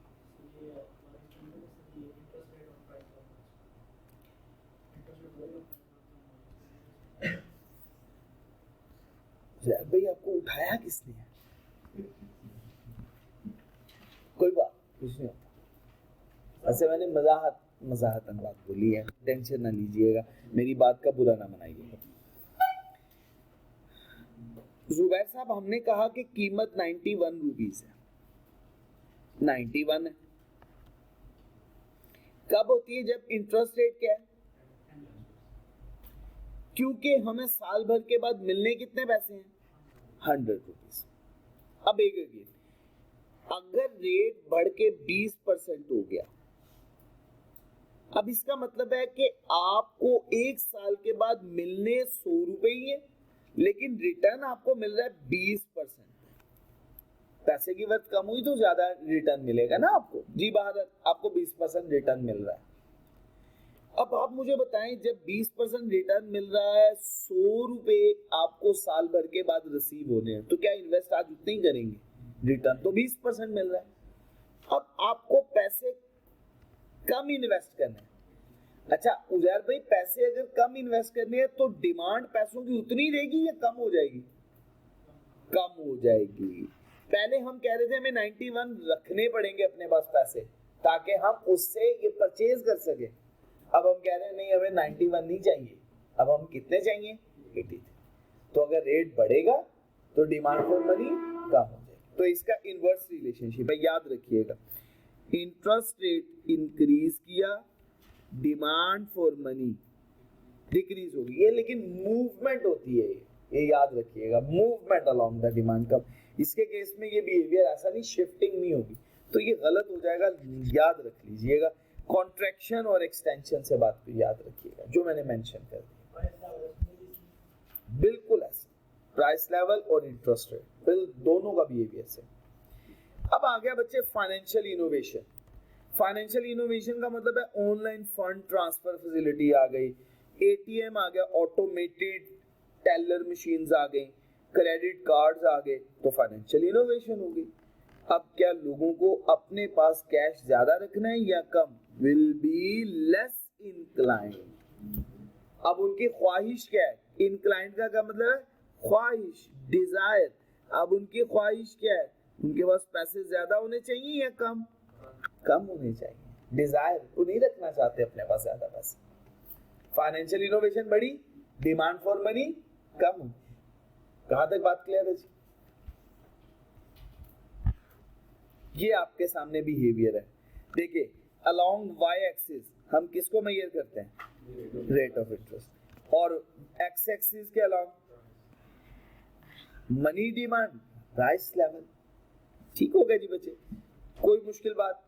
यार भाई आपको उठाया किसने? कोई बात कुछ नहीं होता, ऐसे मैंने मजाहतन बात बोली है, टेंशन ना लीजिएगा, मेरी बात का बुरा ना मनाइएगा। जुबैर साहब हमने कहा कि कीमत 91 रुपीस है, 91 है, कब होती है? जब इंटरेस्ट रेट क्या है? क्योंकि हमें साल भर के बाद मिलने कितने पैसे हैं? 100 रुपीस। अब एक अगर रेट बढ़ के 20% हो गया, अब इसका मतलब है कि आपको एक साल के बाद मिलने 100 रुपए ही है, लेकिन रिटर्न आपको मिल रहा है 20%। पैसे की वर्थ कम हुई तो ज्यादा रिटर्न मिलेगा ना आपको। जी बाहर आपको 20% रिटर्न मिल रहा है। अब आप मुझे बताएं, जब 20% रिटर्न मिल रहा है, 100 रुपए आपको साल भर के बाद रिसीव होने हैं, तो क्या इन्वेस्ट आज उतने ही करेंगे? रिटर्न तो 20% मिल रहा है। अब आपको पैसे कम इन्वेस्ट करने हैं। अच्छा उजैर भाई, पैसे अगर कम इन्वेस्ट करने हैं तो डिमांड पैसों की उतनी रहेगी या कम हो जाएगी? कम हो जाएगी। पहले हम कह रहे थे हमें 91 रखने पड़ेंगे अपने पास पैसे, ताकि हम उससे ये परचेज कर सके। अब हम कह रहे हैं नहीं, हमें 91 नहीं चाहिए, अब हम कितने चाहिए? 80। तो अगर रेट बढ़ेगा तो डिमांड फॉर मनी कम हो जाएगी। तो इसका इनवर्स रिलेशनशिप है, याद रखिएगा। इंटरेस्ट रेट इंक्रीज किया, डिमांड फॉर मनी डिक्रीज होगी। ये लेकिन मूवमेंट होती है, ये याद रखिएगा, मूवमेंट अलोंग द डिमांड कम। इसके केस में ये बिहेवियर ऐसा नहीं, शिफ्टिंग नहीं होगी, तो ये गलत हो जाएगा, याद रख लीजिएगा। कॉन्ट्रैक्शन और एक्सटेंशन से बात को याद रखिएगा, जो मैंने मेंशन कर दिया, बिल्कुल ऐसे प्राइस लेवल और इंटरेस्ट रेट बिल दोनों का बिहेवियर से। अब आ गया बच्चे फाइनेंशियल इनोवेशन। फाइनेंशियल इनोवेशन का मतलब है ऑनलाइन फंड ट्रांसफर फैसिलिटी आ गई, एटीएम आ गया, ऑटोमेटेड टेलर मशीन्स आ गई, क्रेडिट कार्ड्स आ गए, तो फाइनेंशियल इनोवेशन हो गई। अब क्या लोगों को अपने पास कैश ज्यादा रखना है या कम? Will be less inclined. अब उनकी ख्वाहिश क्या है? इंक्लाइंड का क्या मतलब है? ख्वाहिश, डिजायर। अब उनकी ख्वाहिश क्या है? उनके पास पैसे ज्यादा होने चाहिए या कम? कम होने चाहिए। डिजायर, वो नहीं रखना चाहते अपने पास ज्यादा पैसे। फाइनेंशियल इनोवेशन बढ़ी, डिमांड फॉर मनी कम हो। कहां तक बात क्लियर है जी? ये आपके सामने बिहेवियर है। देखिए अलोंग वाई एक्सिस हम किसको मेजर करते हैं? Rate of interest. और एक्स एक्सिस के along money demand, price level. ठीक हो गया जी बच्चे, कोई मुश्किल बात?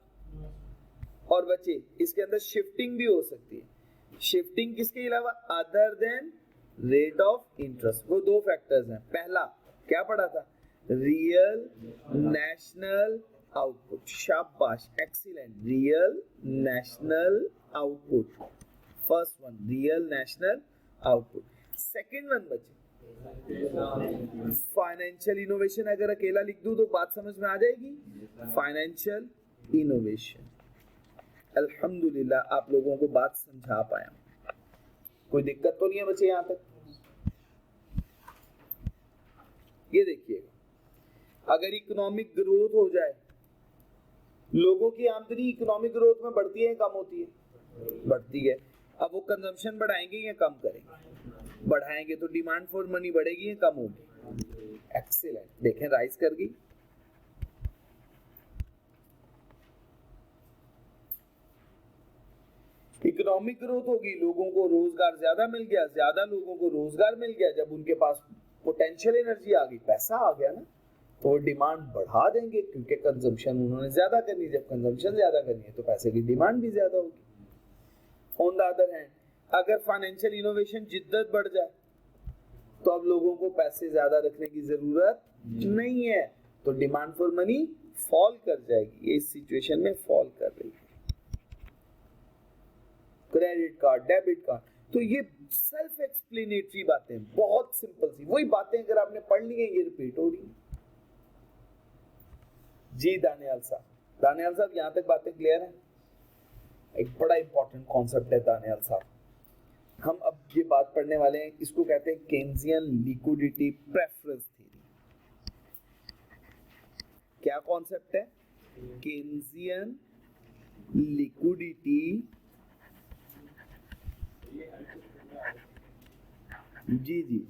और बच्चे इसके अंदर शिफ्टिंग भी हो सकती है। शिफ्टिंग किसके अलावा? Other than rate of interest. वो दो फैक्टर्स हैं। पहला क्या पढ़ा था? Real national output. शाबाश, excellent. Real national output, first one, real national output. Second one बच्चे फाइनेंशियल इनोवेशन। अगर अकेला लिख दूं तो बात समझ में आ जाएगी। फाइनेंशियल इनोवेशन, अल्हम्दुलिल्लाह आप लोगों को बात समझा पाया। कोई दिक्कत तो नहीं है बच्चे यहां तक? ये देखिएगा, अगर इकोनॉमिक ग्रोथ हो जाए, लोगों की आमदनी इकोनॉमिक ग्रोथ में बढ़ती है कम होती है? बढ़ती है। अब वो कंजम्पशन बढ़ाएंगे या कम करेंगे? बढ़ाएंगे तो डिमांड फॉर मनी बढ़ेगी या कम होगी? एक्सीलेंट, देखें राइज कर गई। इकोनॉमिक ग्रोथ होगी, लोगों को रोजगार ज्यादा मिल गया, ज्यादा लोगों को रोजगार मिल गया, जब उनके पास पोटेंशियल एनर्जी आ गई, पैसा आ गया ना, तो डिमांड बढ़ा देंगे क्योंकि कंजम्पशन उन्होंने ज्यादा करनी है। जब कंजम्पशन ज्यादा करनी है तो पैसे की डिमांड भी ज्यादा होगी। ऑन द अदर हैंड, अगर फाइनेंशियल इनोवेशन जिद्दत बढ़ जाए तो अब लोगों को पैसे ज्यादा रखने की जरूरत नहीं है, तो डिमांड फॉर मनी फॉल कर जाएगी। ये इस सिचुएशन में फॉल कर रही है। क्रेडिट कार्ड, डेबिट कार्ड, तो ये सेल्फ एक्सप्लेनेटरी बातें, बहुत सिंपल सी वही बातें अगर आपने पढ़ ली है ये रिपीट हो रही है। जी दानियाल साहब यहां तक बातें क्लियर है? एक बड़ा इंपॉर्टेंट कॉन्सेप्ट है दानियाल साहब, हम अब ये बात पढ़ने वाले हैं, इसको कहते हैं केन्जियन लिक्विडिटी प्रेफरेंस थ्योरी। क्या कॉन्सेप्ट है? केन्जियन लिक्विडिटी, जी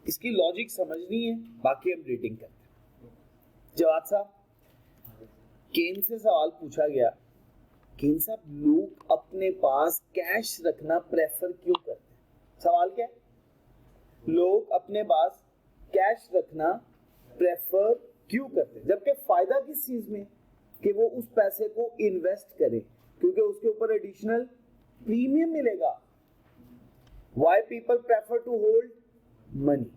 इसकी लॉजिक समझनी है, बाकी हम रीडिंग करते हैं। जवाब साहब, केन से सवाल पूछा गया, केन साहब लोग अपने पास कैश रखना प्रेफर क्यों करते हैं? सवाल क्या है? लोग अपने पास कैश रखना प्रेफर क्यों करते हैं, जबकि फायदा किस चीज में, कि वो उस पैसे को इन्वेस्ट करे क्योंकि उसके ऊपर एडिशनल प्रीमियम मिलेगा। Why people prefer to hold money?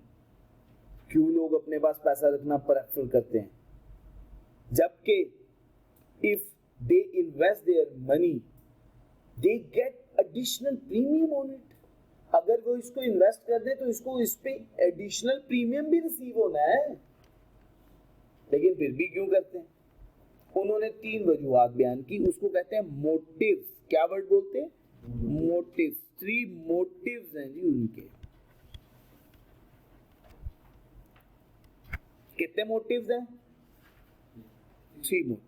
क्यों लोग अपने पास पैसा रखना प्रेफर करते हैं? जबकि if they invest their money, they get additional premium on it. अगर वो इसको इन्वेस्ट कर दे तो इसको इस पे एडिशनल प्रीमियम भी रिसीव होना है, लेकिन फिर भी क्यों करते हैं? उन्होंने 3 वजूहात बयान की, उसको कहते हैं मोटिव्स। क्या वर्ड बोलते हैं? मोटिव्स। 3 मोटिव्स हैं जी उनके। कितने मोटिव्स हैं? 3 मोटिव्स।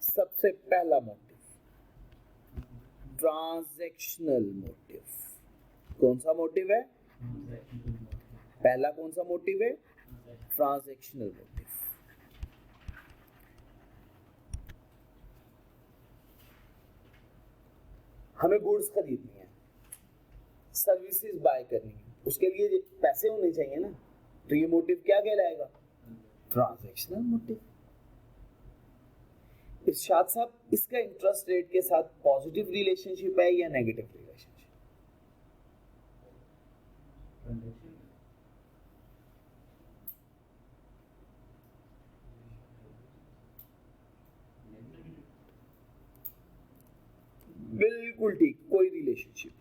सबसे पहला मोटिव ट्रांजैक्शनल मोटिव। कौन सा मोटिव है? पहला कौन सा मोटिव है? Transactional motive. हमें गुड्स खरीदनी है, सर्विसेज बाय करनी है, उसके लिए पैसे होने चाहिए ना, तो ये मोटिव क्या कहलाएगा? Transactional motive. इरशाद साहब, इसका इंटरेस्ट रेट के साथ पॉजिटिव रिलेशनशिप है या नेगेटिव रिलेशनशिप? बिल्कुल ठीक, कोई रिलेशनशिप।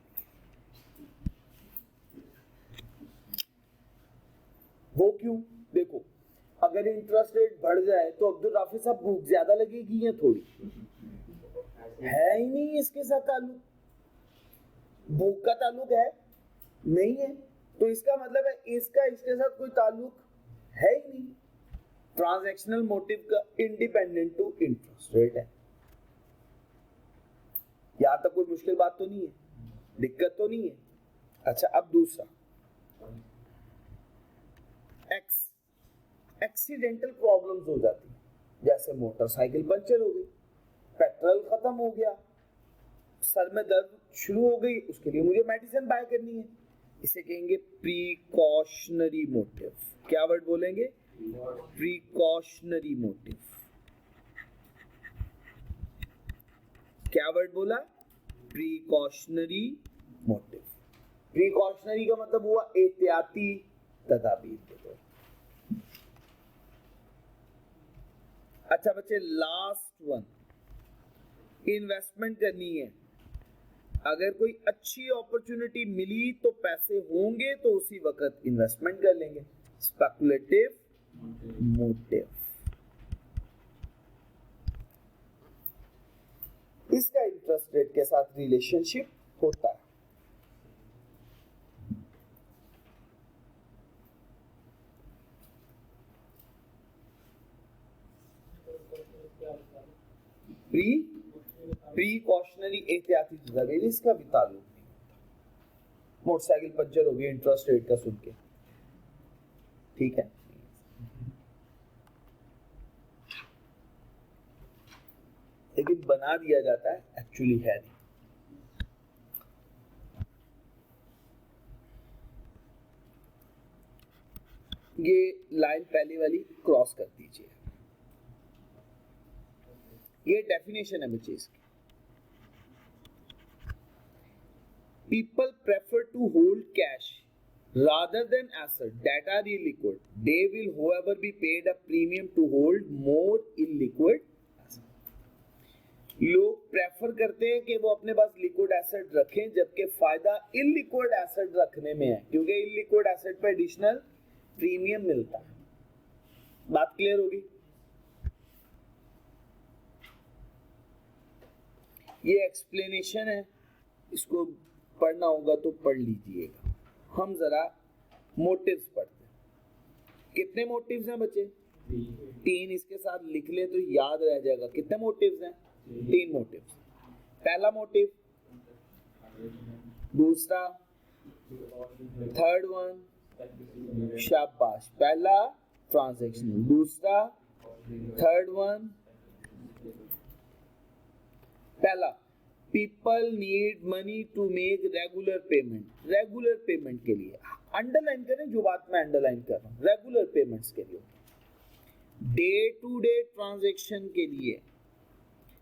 वो क्यों? देखो, अगर इंटरेस्ट रेट बढ़ जाए तो अब्दुल राफी साहब भूख ज्यादा लगेगी या थोड़ी? है ही नहीं इसके साथ ताल्लुक, भूख का ताल्लुक है नहीं है, तो इसका मतलब है इसका इसके साथ कोई ताल्लुक है ही नहीं। ट्रांजैक्शनल मोटिव का इंडिपेंडेंट टू इंटरेस्ट रेट है। यहां तक कोई मुश्किल बात तो नहीं है, दिक्कत तो नहीं है। अच्छा, अब दूसरा, एक्सीडेंटल प्रॉब्लम्स हो जाती है, जैसे मोटरसाइकिल पंचर हो गई, पेट्रोल खत्म हो गया, सर में दर्द शुरू हो गई, उसके लिए मुझे मेडिसिन बाय करनी है, इसे कहेंगे प्रिकॉशनरी मोटिव। क्या वर्ड बोलेंगे? Precautionary motive. क्या वर्ड बोला? Precautionary motive. प्रिकॉशनरी का मतलब हुआ एहतियाती तदाबीर के तौर। अच्छा बच्चे, लास्ट वन, इन्वेस्टमेंट करनी है, अगर कोई अच्छी अपॉर्चुनिटी मिली तो पैसे होंगे तो उसी वक्त इन्वेस्टमेंट कर लेंगे। Speculative motive. इसका इंटरेस्ट रेट के साथ रिलेशनशिप होता है। प्रीकॉशनरी एहतियाती तदाबीर, इसका भी ताल्लुक नहीं होता। मोटरसाइकिल पंचर हो गई इंटरेस्ट रेट का सुन के, ठीक है, लेकिन बना दिया जाता है, एक्चुअली है नहीं। ये लाइन पहली वाली क्रॉस कर दीजिए। ये डेफिनेशन है बच्चे इसकी। People prefer to hold cash rather than assets that are illiquid. They will, however, be paid a premium to hold more illiquid assets. लोग प्रेफर करते हैं कि वो अपने पास लिक्विड एसेट रखें, जबकि फायदा इलिक्विड एसेट रखने में है, क्योंकि इलिक्विड एसेट पे एडिशनल प्रीमियम मिलता है। बात क्लियर होगी? ये एक्सप्लेनेशन है, इसको पढ़ना होगा तो पढ़ लीजिएगा। हम जरा मोटिव्स पढ़ते हैं। कितने मोटिव्स हैं बच्चे? 3। इसके साथ लिख ले तो याद रह जाएगा। कितने मोटिव्स हैं? 3 मोटिव्स। पहला मोटिव, दूसरा, थर्ड वन, शाबाश, पहला ट्रांजैक्शन, दूसरा, थर्ड वन, पहला people need money to make regular payment. Regular payment के लिए अंडरलाइन करें जो बात मैं अंडरलाइन कर रहा हूं, रेगुलर पेमेंट्स के लिए, डे टू डे ट्रांजैक्शन के लिए।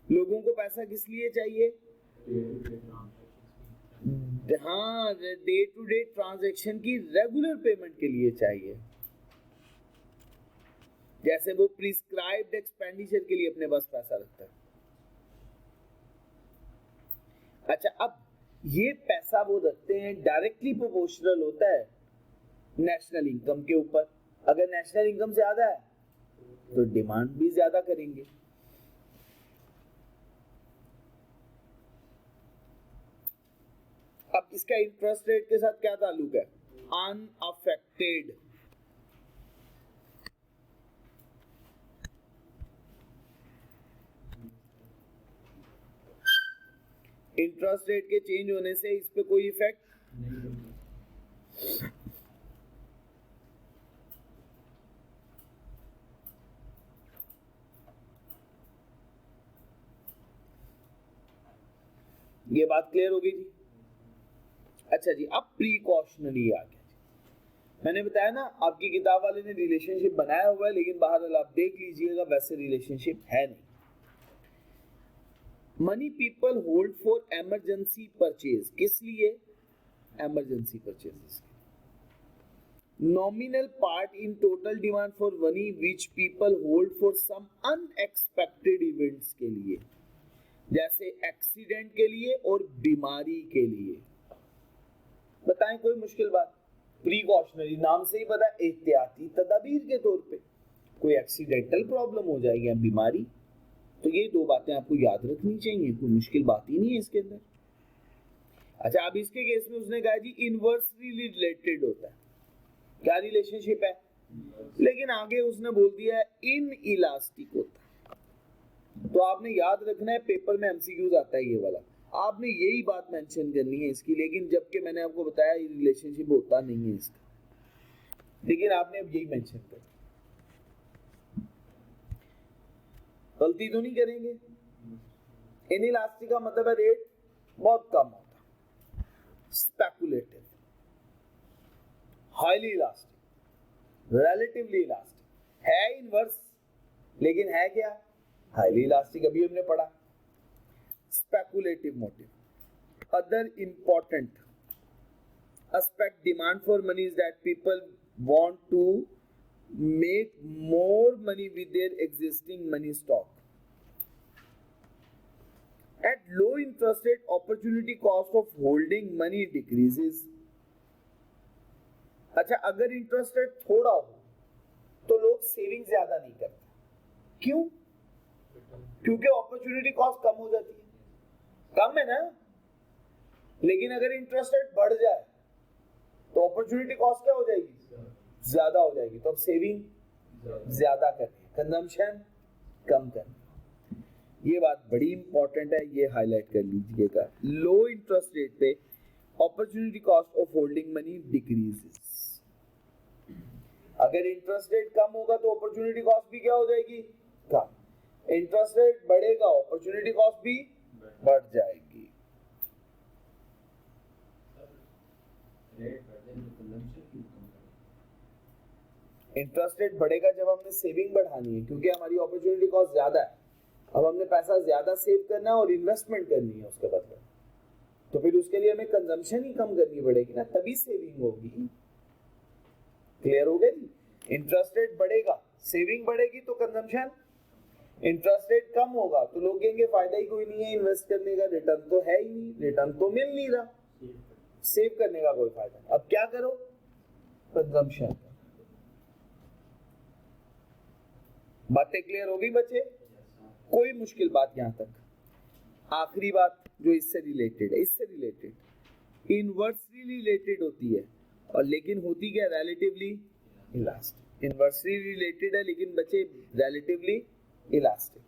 लोगों को पैसा किस लिए चाहिए? हाँ, डे टू डे ट्रांजैक्शन की रेगुलर पेमेंट के लिए चाहिए। जैसे वो प्रिस्क्राइब्ड एक्सपेंडिचर के लिए अपने पास पैसा रखता है। अच्छा, अब ये पैसा वो रखते हैं, डायरेक्टली प्रोपोर्शनल होता है नेशनल इनकम के ऊपर। अगर नेशनल इनकम ज्यादा है तो डिमांड भी ज्यादा करेंगे। अब इसका इंटरेस्ट रेट के साथ क्या ताल्लुक है? अनअफेक्टेड। इंटरेस्ट रेट के चेंज होने से इस पे कोई इफेक्ट नहीं। ये बात क्लियर हो गई जी? अच्छा जी, अब प्रीकॉशनरी आ गया जी। मैंने बताया ना, आपकी किताब वाले ने रिलेशनशिप बनाया हुआ है, लेकिन बहरहाल आप देख लीजिएगा, वैसे रिलेशनशिप है नहीं। Money people hold for emergency purchase. किस लिए? Emergency purchases. Nominal part in total demand for money which people hold for some unexpected events के लिए, जैसे एक्सीडेंट के लिए और बीमारी के लिए। बताएं कोई मुश्किल बात? प्रीकॉशनरी, नाम से ही पता है, एहतियाती तदाबीर के तौर पे। कोई एक्सीडेंटल प्रॉब्लम हो जाएगी या बीमारी, तो ये 2 बातें आपको याद रखनी चाहिए, कोई मुश्किल बात ही नहीं है इसके अंदर। अच्छा, अब इसके केस में उसने कहा जी इनवर्सली रिलेटेड होता है। क्या रिलेशनशिप है? लेकिन आगे उसने बोल दिया है इन इलास्टिक होता है। तो आपने याद रखना है, पेपर में एमसीक्यूज आता है ये वाला, आपने यही बात मेंशन करनी है इसकी। लेकिन जबकि मैंने आपको बताया ये रिलेशनशिप होता नहीं है इसका, लेकिन आपने अब यही मेंशन कर, गलती तो नहीं करेंगे। इनइलास्टिक का मतलब है रेट बहुत कम होता, speculative, highly elastic, relatively elastic. है इनवर्स, लेकिन है क्या? Highly elastic. अभी हमने पढ़ा। Speculative motive. Other important aspect demand for money is that people want to make more money with their existing money stock. At low interest rate, opportunity cost of holding money decreases. अच्छा, अगर interest rate थोड़ा हो तो लोग saving ज्यादा नहीं करते। क्यों? क्योंकि अपॉर्चुनिटी कॉस्ट कम हो जाती है। कम है ना, लेकिन अगर इंटरेस्ट रेट बढ़ जाए तो अपॉर्चुनिटी कॉस्ट क्या हो जाएगी, ज्यादा हो जाएगी। तो अब सेविंग ज्यादा करनी है, कंजम्पशन कम करनी है। ये बात बड़ी इंपॉर्टेंट है, ये हाईलाइट कर लीजिएगा। लो इंटरेस्ट रेट पे opportunity cost of holding money decreases. अगर इंटरेस्ट रेट कम होगा तो अपॉर्चुनिटी कॉस्ट भी क्या हो जाएगी, कम। इंटरेस्ट रेट बढ़ेगा, अपॉर्चुनिटी कॉस्ट भी बढ़ जाएगी। इंटरेस्ट रेट बढ़ेगा जब हमने सेविंग बढ़ानी है, क्योंकि हमारी अपॉर्चुनिटी कॉस्ट ज्यादा है। अब हमने पैसा ज्यादा सेव करना है और इन्वेस्टमेंट करनी है उसके बदले, तो फिर उसके लिए हमें कंजम्पशन ही कम करनी पड़ेगी ना, तभी सेविंग होगी। क्लियर हो गया जी? इंटरेस्ट रेट बढ़ेगा, सेविंग बढ़ेगी तो कंजम्पशन। इंटरेस्ट रेट कम होगा तो लोग कहेंगे फायदा ही कोई नहीं है इन्वेस्ट करने का, रिटर्न तो है ही नहीं, रिटर्न तो मिल नहीं रहा, सेव करने का कोई फायदा नहीं। अब क्या करो, कंजम्पशन। बातें क्लियर हो गई बच्चे? कोई मुश्किल बात यहां तक? आखिरी बात जो इससे रिलेटेड है, इससे रिलेटेड इनवर्सली रिलेटेड होती है, और लेकिन होती क्या, रिलेटिवली इलास्टिक। इनवर्सली रिलेटेड है लेकिन बच्चे रिलेटिवली इलास्टिक।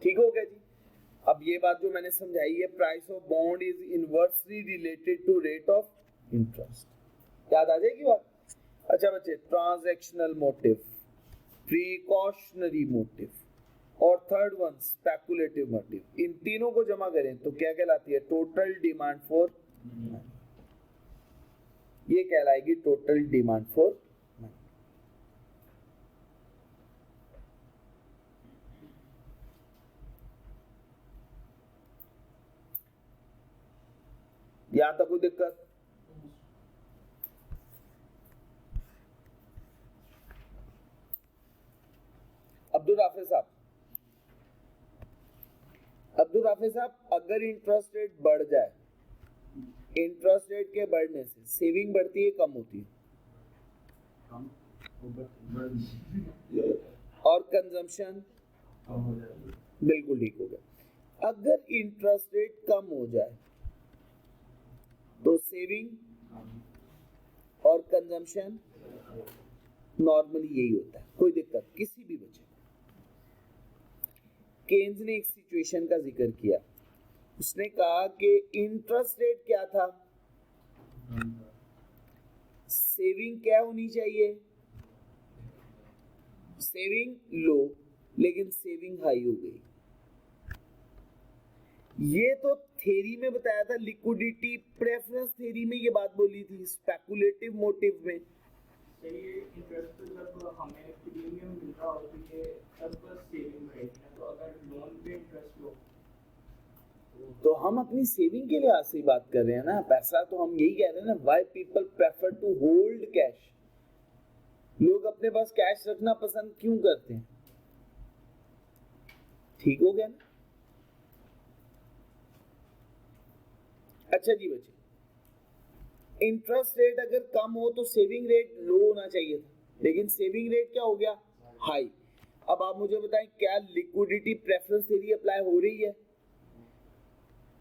ठीक हो गया जी? अब ये बात जो मैंने समझाई है, price of bond is inversely related to rate of interest. याद आ जाएगी बात? अच्छा बच्चे, ट्रांजैक्शनल मोटिव, प्रिकॉशनरी मोटिव और थर्ड वन स्पेकुलेटिव मोटिव, इन तीनों को जमा करें तो क्या कहलाती है, टोटल डिमांड फॉर मनी। ये कहलाएगी टोटल डिमांड फॉर मनी। यहां तक कोई दिक्कत? अब्दुल राफे साहब, अगर इंटरेस्ट रेट बढ़ जाए, इंटरेस्ट रेट के बढ़ने से सेविंग बढ़ती है कम होती है, और कंजम्पशन बिल्कुल ठीक हो गया। अगर इंटरेस्ट रेट कम हो जाए तो सेविंग और कंजम्पशन नॉर्मली यही होता है, कोई दिक्कत किसी भी बच्चे। केन्स ने एक सिचुएशन का जिक्र किया, उसने कहा कि इंटरेस्ट रेट क्या था, सेविंग क्या होनी चाहिए, सेविंग लो, लेकिन सेविंग हाई हो गई। ये तो थ्योरी में बताया था, लिक्विडिटी प्रेफरेंस थ्योरी में ये बात बोली थी, स्पेकुलेटिव मोटिव में इंटरेस्ट जब हमें प्रीमियम मिल रहा हो तो ये तब सेविंग रहेगी ना, तो अगर लोन पे इंटरेस्ट लो तो हम अपनी सेविंग के लिहाज से बात कर रहे हैं ना, पैसा तो हम यही कह रहे हैं ना, why people prefer to hold cash. लोग अपने पास कैश रखना पसंद क्यों करते हैं? ठीक हो गया ना? अच्छा जी बच्चे, इंटरेस्ट रेट अगर कम हो तो सेविंग रेट लो होना चाहिए था, लेकिन सेविंग रेट क्या हो गया, हाई। अब आप मुझे बताएं, क्या लिक्विडिटी प्रेफरेंस थ्योरी अप्लाई हो रही है?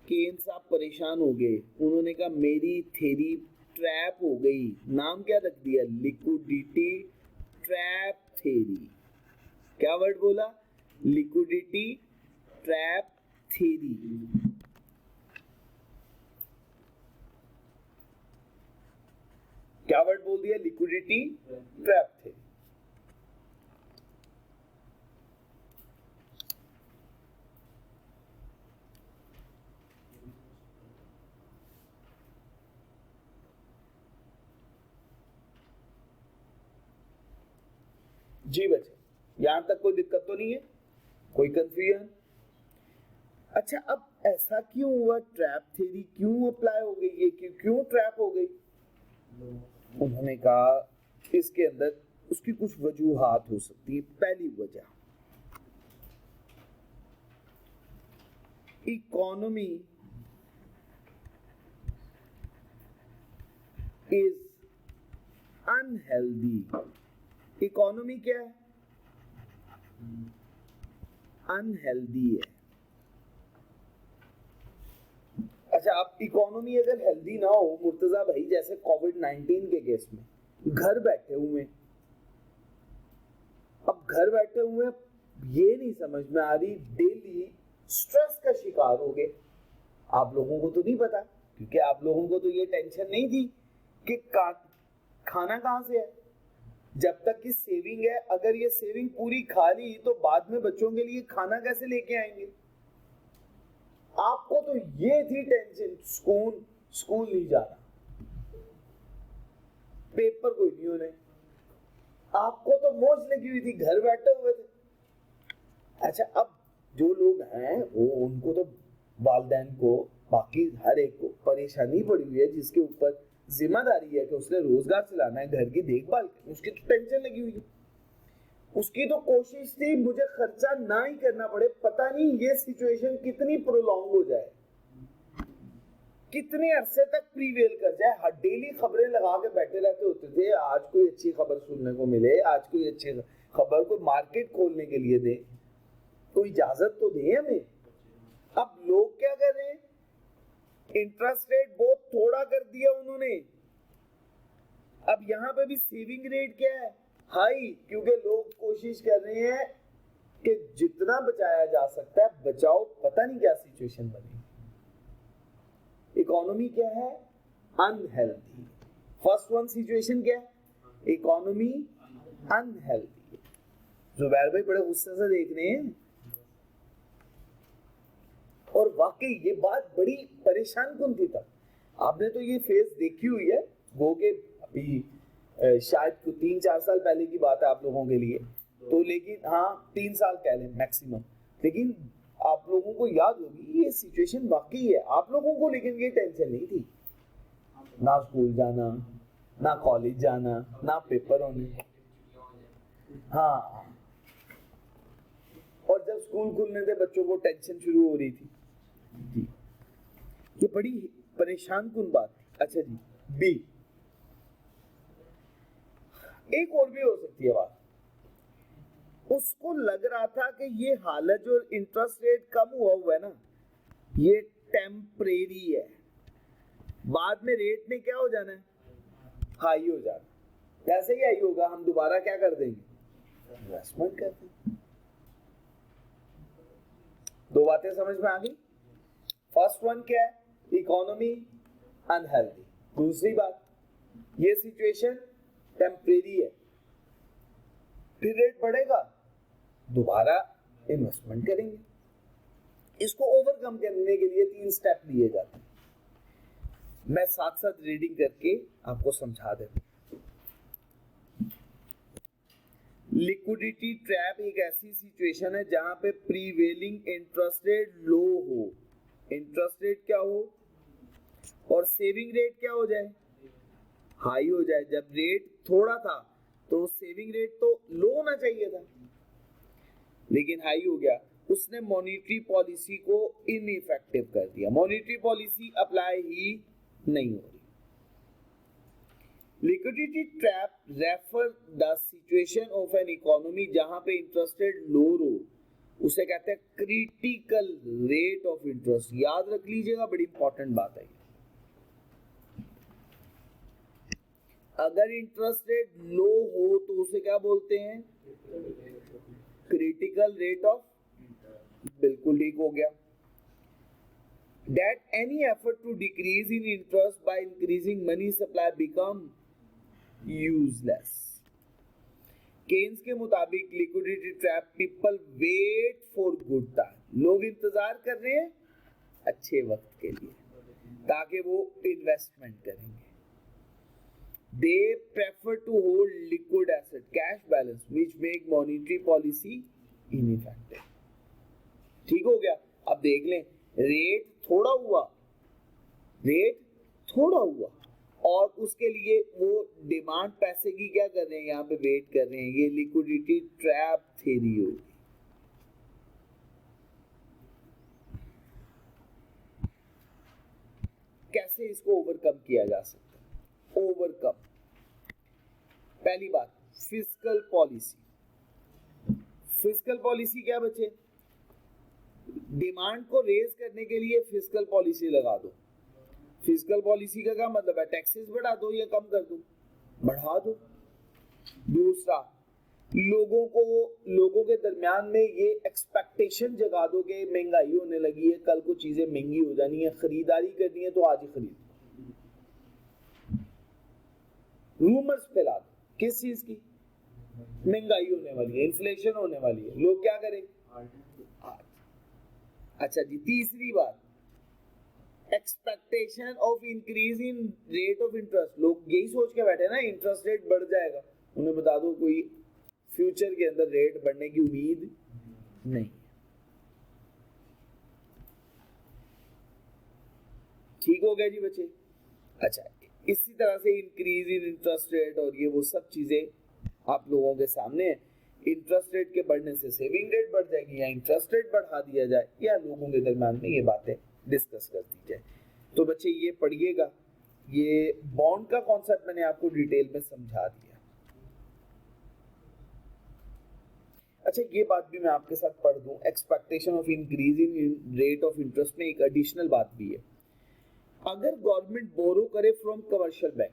केन साहब परेशान हो गए, उन्होंने कहा मेरी थ्योरी ट्रैप हो गई। नाम क्या रख दिया, लिक्विडिटी ट्रैप थ्योरी। क्या वर्ड बोला, लिक्विडिटी ट्रैप थ्योरी। क्या वर्ड बोल दिया, लिक्विडिटी ट्रैप थ्योरी। जी बच्चे, यहां तक कोई दिक्कत तो नहीं है, कोई कंफ्यूजन? अच्छा, अब ऐसा क्यों हुआ, ट्रैप थ्योरी क्यों अप्लाई हो गई, ये क्यों ट्रैप हो गई? उन्होंने कहा इसके अंदर उसकी कुछ वजूहात हो सकती है। पहली वजह, इकोनॉमी इज अनहेल्दी। इकोनॉमी क्या है, अनहेल्दी है। अच्छा, अब इकोनॉमी अगर हेल्दी ना हो मुर्तजा भाई, जैसे कोविड-19 के केस में घर बैठे हुए, अब घर बैठे हुए ये नहीं समझ में आ रही, डेली स्ट्रेस का शिकार हो गए। आप लोगों को तो नहीं पता, क्योंकि आप लोगों को तो ये टेंशन नहीं थी कि खाना कहाँ से है। जब तक की सेविंग है, अगर ये सेविंग पूरी खा ली तो बाद में बच्चों के लिए खाना कैसे लेके आएंगे। आपको तो ये थी टेंशन, स्कूल नहीं जाना, पेपर कोई नहीं होने, आपको तो मौज लगी हुई थी, घर बैठे हुए थे। अच्छा, अब जो लोग हैं वो, उनको तो वालिदैन को, बाकी हर एक को परेशानी पड़ी हुई है, जिसके ऊपर जिम्मेदारी है कि उसने रोजगार चलाना है, घर की देखभाल, उसकी तो टेंशन लगी हुई है। उसकी तो कोशिश थी मुझे खर्चा ना ही करना पड़े। पता नहीं ये सिचुएशन कितनी प्रोलॉन्ग हो जाए, कितने अरसे तक प्रीवेल कर जाए। डेली खबरें लगा के बैठे रहते होते थे, आज कोई अच्छी खबर सुनने को मिले, आज कोई अच्छी खबर, कोई मार्केट खोलने के लिए दे, कोई इजाजत तो दे हमें। अब लोग क्या कर रहे हैं, इंटरेस्ट रेट बहुत थोड़ा कर दिया उन्होंने। अब यहाँ पे भी सेविंग रेट क्या है, हाई, क्योंकि लोग कोशिश कर रहे हैं कि जितना बचाया जा सकता है बचाओ। पता नहीं क्या सिचुएशन बनी। इकोनॉमी क्या है, अनहेल्दी। फर्स्ट वन सिचुएशन क्या है, इकोनॉमी अनहेल्दी। जुबैर भाई बड़े गुस्से से देख रहे हैं, और वाकई ये बात बड़ी परेशान कुन थी तब। आपने तो ये फेज देखी हुई है, वो के अभी शायद 3-4 साल पहले की बात है आप लोगों के लिए तो, लेकिन हाँ 3 साल कह लें मैक्सिमम। लेकिन आप लोगों को याद होगी ये सिचुएशन वाकई है आप लोगों को, लेकिन ये टेंशन नहीं थी, ना स्कूल जाना, ना कॉलेज जाना, ना पेपर होने। हाँ, और जब स्कूल खुलने थे बच्चों को टेंशन शुरू हो रही थी जी। ये बड़ी परेशान कुन बात थी। अच्छा जी, बी, एक और भी हो सकती है बात। उसको लग रहा था कि ये हालत जो इंटरेस्ट रेट कम हुआ है ना, ये टेम्परेरी है, बाद में रेट ने क्या हो जाना है, हाई हो जाना। कैसे ही हाई होगा, हम दोबारा क्या कर देंगे, इन्वेस्टमेंट कर देंगे। दो बातें समझ में आ गई। फर्स्ट वन क्या है, इकोनॉमी अनहेल्दी। दूसरी बात, ये सिचुएशन टेम्परेरी है, फिर रेट बढ़ेगा, दोबारा इन्वेस्टमेंट करेंगे। इसको ओवरकम करने के लिए 3 स्टेप लिए जाते हैं। मैं साथ साथ रीडिंग करके आपको समझा देता हूं। लिक्विडिटी ट्रैप एक ऐसी सिचुएशन है जहां पे प्रीवेलिंग इंटरेस्ट रेट लो हो, इंटरेस्ट रेट क्या हो और सेविंग रेट क्या हो जाए, हाई हो जाए। जब रेट थोड़ा था तो सेविंग रेट तो लो होना चाहिए था, लेकिन हाई हो गया। उसने मॉनेटरी पॉलिसी को इनइफेक्टिव कर दिया, मॉनेटरी पॉलिसी अप्लाई ही नहीं हो रही। Liquidity trap refer the situation of an economy जहां पे इंटरेस्ट रेट लो हो, उसे कहते हैं क्रिटिकल रेट ऑफ इंटरेस्ट। याद रख लीजिएगा, बड़ी इंपॉर्टेंट बात है। अगर इंटरेस्ट रेट लो हो तो उसे क्या बोलते हैं, क्रिटिकल रेट ऑफ, बिल्कुल ठीक हो गया। That any effort to decrease in interest by increasing money supply become useless. Keynes के मुताबिक liquidity trap, people wait for good time, लोग इंतजार कर रहे हैं अच्छे वक्त के लिए ताकि वो इन्वेस्टमेंट करेंगे। They prefer to hold liquid asset, cash balance, which make monetary policy ineffective. ठीक हो गया। अब देख लें, रेट थोड़ा हुआ, रेट थोड़ा हुआ और उसके लिए वो डिमांड पैसे की क्या कर रहे हैं, यहाँ पे वेट कर रहे हैं। ये लिक्विडिटी ट्रैप थ्योरी होगी। कैसे इसको ओवरकम किया जा सकता है, ओवरकम। पहली बात, फिस्कल पॉलिसी। फिस्कल पॉलिसी क्या बचे? डिमांड को रेज करने के लिए फिस्कल पॉलिसी लगा दो। फिस्कल पॉलिसी का क्या मतलब है? टैक्सेस बढ़ा दो या कम कर दो? बढ़ा दो। दूसरा, लोगों के दरमियान में ये एक्सपेक्टेशन जगा दो कि महंगाई होने लगी है, कल को चीजें महंगी हो जानी है, खरीदारी करनी है तो आज ही खरीद। रूमर्स फैला दो किस चीज की? महंगाई होने वाली है, इन्फ्लेशन होने वाली है, लोग क्या करें? अच्छा जी, तीसरी बात, expectation of increase in rate of interest. लोग यही सोच के बैठे ना इंटरेस्ट रेट बढ़ जाएगा, उन्हें बता दो कोई फ्यूचर के अंदर रेट बढ़ने की उम्मीद नहीं। ठीक हो गया जी बच्चे? अच्छा, इसी तरह से इंक्रीज इन इंटरेस्ट रेट और ये वो सब चीजें आप लोगों के सामने है। इंटरेस्ट रेट के बढ़ने से सेविंग रेट बढ़ जाएगी, या इंटरेस्ट रेट बढ़ा दिया जाए, या लोगों के दरम्यान में ये बातें डिस्कस कर दी जाए। तो बच्चे ये पढ़िएगा, ये बॉन्ड का कॉन्सेप्ट मैंने आपको डिटेल में समझा दिया। अच्छा, ये बात भी मैं आपके साथ पढ़ दूं, expectation of increase in rate of interest में एक एडिशनल बात भी है। अगर गवर्नमेंट बोरो करे फ्रॉम कमर्शियल बैंक,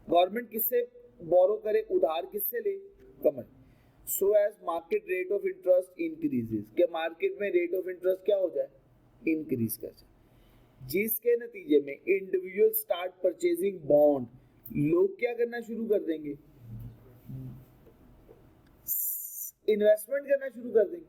गवर्नमेंट किससे बोरो करे? उधार किससे ले? Commercial. So as market rate of interest increases, के मार्केट में रेट ऑफ इंटरेस्ट क्या हो जाए? इंक्रीज कर जाए, जिसके नतीजे में इंडिविजुअल स्टार्ट परचेजिंग बॉन्ड। लोग क्या करना शुरू कर देंगे? इन्वेस्टमेंट करना शुरू कर देंगे।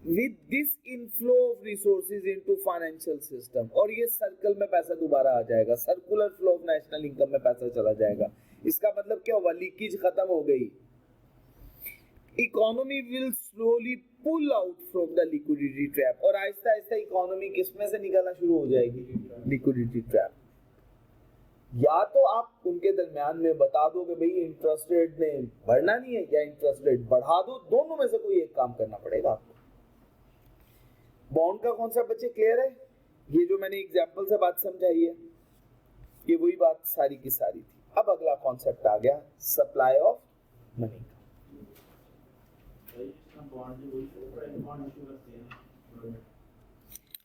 With this inflow of resources into financial system, और ये सर्कल में पैसा दोबारा आ जाएगा, circular flow of national income में पैसा चला जाएगा। इसका मतलब क्या हुआ? लीकेज खत्म हो गई। Economy will slowly pull out from the liquidity trap, और आहिस्ता आहिस्ता इकोनॉमी किसमें से निकलना शुरू हो जाएगी? Liquidity trap. या तो आप उनके दरमियान में बता दो कि भाई इंटरेस्ट रेट ने बढ़ना नहीं है, या इंटरेस्ट रेट बढ़ा दो, दोनों में से कोई एक काम करना पड़ेगा आपको। बॉन्ड का कॉन्सेप्ट बच्चे क्लियर है? ये जो मैंने एग्जांपल से बात समझाई है, ये वही बात सारी की सारी थी। अब अगला कॉन्सेप्ट आ गया सप्लाई ऑफ मनी का।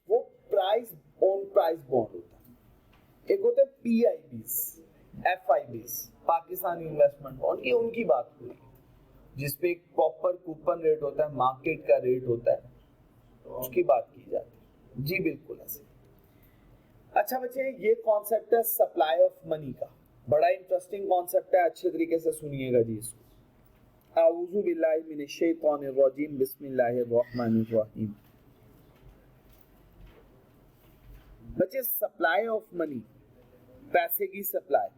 वो प्राइस ऑन प्राइस बॉन्ड होता है। एक होते हैं PIBs, FIBs, Pakistan investment bond, ये उनकी बात हुई जिसपे एक प्रॉपर कूपन रेट होता है, मार्केट का रेट होता है, उसकी बात की जाती है। जी बिल्कुल ऐसे। अच्छा बच्चे, ये कॉन्सेप्ट है सप्लाई ऑफ मनी का, बड़ा इंटरेस्टिंग कॉन्सेप्ट है, अच्छे तरीके से सुनिएगा जी इसको। आऊज़ु बिल्लाहि मिनश शैतानिर रजीम, बिस्मिल्लाहिर रहमानिर रहीम। बच्चे, सप्लाई ऑफ मनी, पैसे की सप्लाई,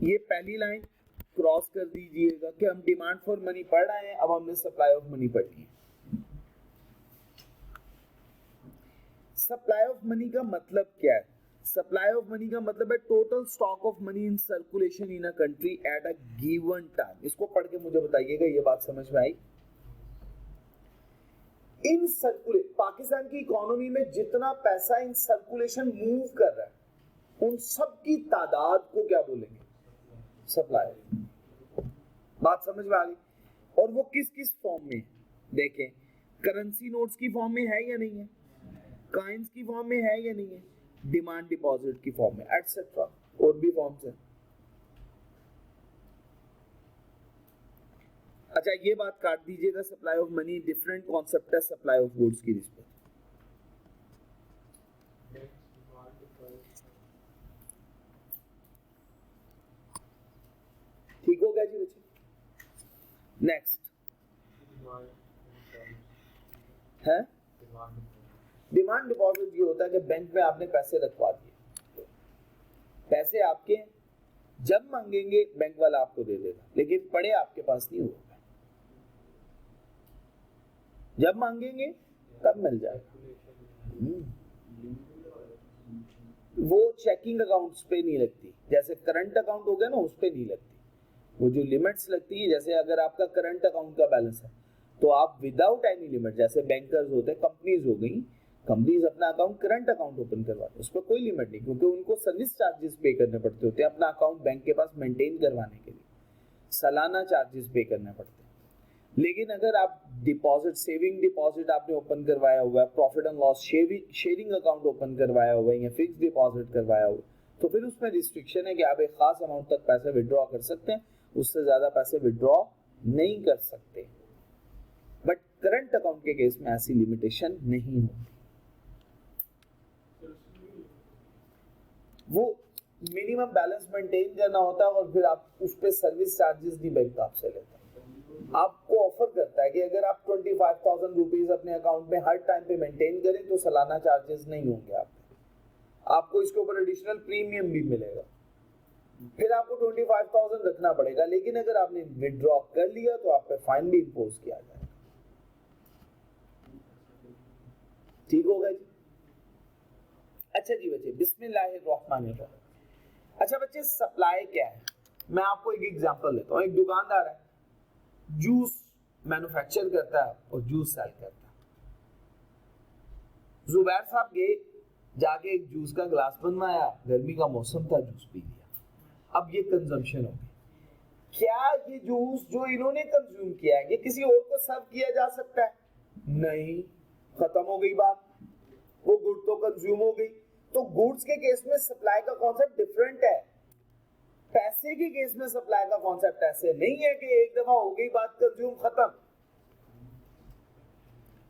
ये पहली लाइन क्रॉस कर दीजिएगा कि हम डिमांड फॉर मनी पढ़ रहे हैं, अब हमने सप्लाई ऑफ मनी पढ़नी है। सप्लाई ऑफ मनी का मतलब क्या है? सप्लाई ऑफ मनी का मतलब है total stock of money in circulation in a country at a given time. इसको पढ़ के मुझे बताइएगा ये बात समझ में आई? इन सर्कुलेट, पाकिस्तान की इकोनॉमी में जितना पैसा इन सर्कुलेशन मूव कर रहा है, उन सब की तादाद को क्या बोलेंगे? सप्लाई। बात समझ में आ गई? और वो किस किस फॉर्म में? देखें, करेंसी नोट्स की फॉर्म में है या नहीं है, कॉइन्स की फॉर्म में है या नहीं है, डिमांड डिपॉजिट की फॉर्म में, एटसेट्रा, और भी फॉर्म्स है। अच्छा, ये बात काट दीजिएगा, supply of money different concept है सप्लाई ऑफ गुड्स की रिस्पेक्ट। ठीक हो गया जी बच्चे? नेक्स्ट है डिमांड डिपॉजिट। ये होता है कि बैंक में आपने पैसे रखवा दिए, पैसे आपके जब मांगेंगे बैंक वाला आपको दे देगा, लेकिन पड़े आपके पास नहीं होगा, जब मांगेंगे तब मिल जाएगा। वो चेकिंग अकाउंट्स पे नहीं लगती, जैसे करंट अकाउंट हो गया ना, उस पे नहीं लगती। वो जो लिमिट्स लगती है, जैसे अगर आपका करंट अकाउंट का बैलेंस है तो आप विदाउट एनी लिमिट, जैसे बैंकर्स होते हैं, कंपनीज हो गई, कंपनीज अपना अकाउंट करंट अकाउंट ओपन करवाते हैं, उस पर कोई लिमिट नहीं, क्योंकि उनको सर्विस चार्जेस पे करने पड़ते होते हैं अपना अकाउंट बैंक के पास मेंटेन करवाने के लिए। सालाना चार्जेस पे करने पड़ते हैं। लेकिन अगर आप डिपॉजिट, सेविंग डिपॉजिट आपने ओपन करवाया हुआ है, profit and loss sharing account open करवाया हुआ है या फिक्स डिपॉजिट करवाया हुआ है, तो फिर उसमें रिस्ट्रिक्शन है कि आप एक खास अमाउंट तक पैसे विड्रॉ कर सकते हैं, उससे ज्यादा पैसे विड्रॉ नहीं कर सकते। बट करंट अकाउंट के केस में ऐसी लिमिटेशन नहीं होती। वो मिनिमम बैलेंस मेंटेन करना होता है और फिर आप उस पे सर्विस चार्जेस भी बैंक आपसे लेता है। आपको ऑफर करता है कि अगर आप 25,000 रुपीज अपने अकाउंट में हर टाइम पे मेंटेन करें तो सालाना चार्जेस नहीं होंगे आपको इसके ऊपर एडिशनल प्रीमियम भी मिलेगा। फिर आपको 25,000 रखना पड़ेगा, लेकिन अगर आपने विड्रॉ कर लिया तो आप पे फाइन भी इंपोज किया जाएगा। ठीक होगा जी? अच्छा जी बच्चे, बिस्मिल्लाहिर्रहमानिर्रहीम। अच्छा बच्चे, सप्लाई क्या है? मैं आपको एक एग्जांपल देता हूँ। एक दुकानदार है, जूस मैन्युफैक्चर करता है और जूस सेल करता है। जुबैर साहब गए, जाके एक जूस का ग्लास बनवाया, गर्मी का मौसम था, जूस पी लिया। अब ये कंजम्पशन हो गई। क्या ये जूस जो इन्होंने कंज्यूम किया है ये किसी और को सर्व किया जा सकता है? नहीं, खत्म हो गई बात। वो गुड तो कंज्यूम हो गई। तो गुड्स के केस में सप्लाई का कॉन्सेप्ट डिफरेंट है। पैसे के केस में सप्लाई का कॉन्सेप्ट ऐसे नहीं है कि एक दफा हो गई बात, कंज्यूम, खत्म।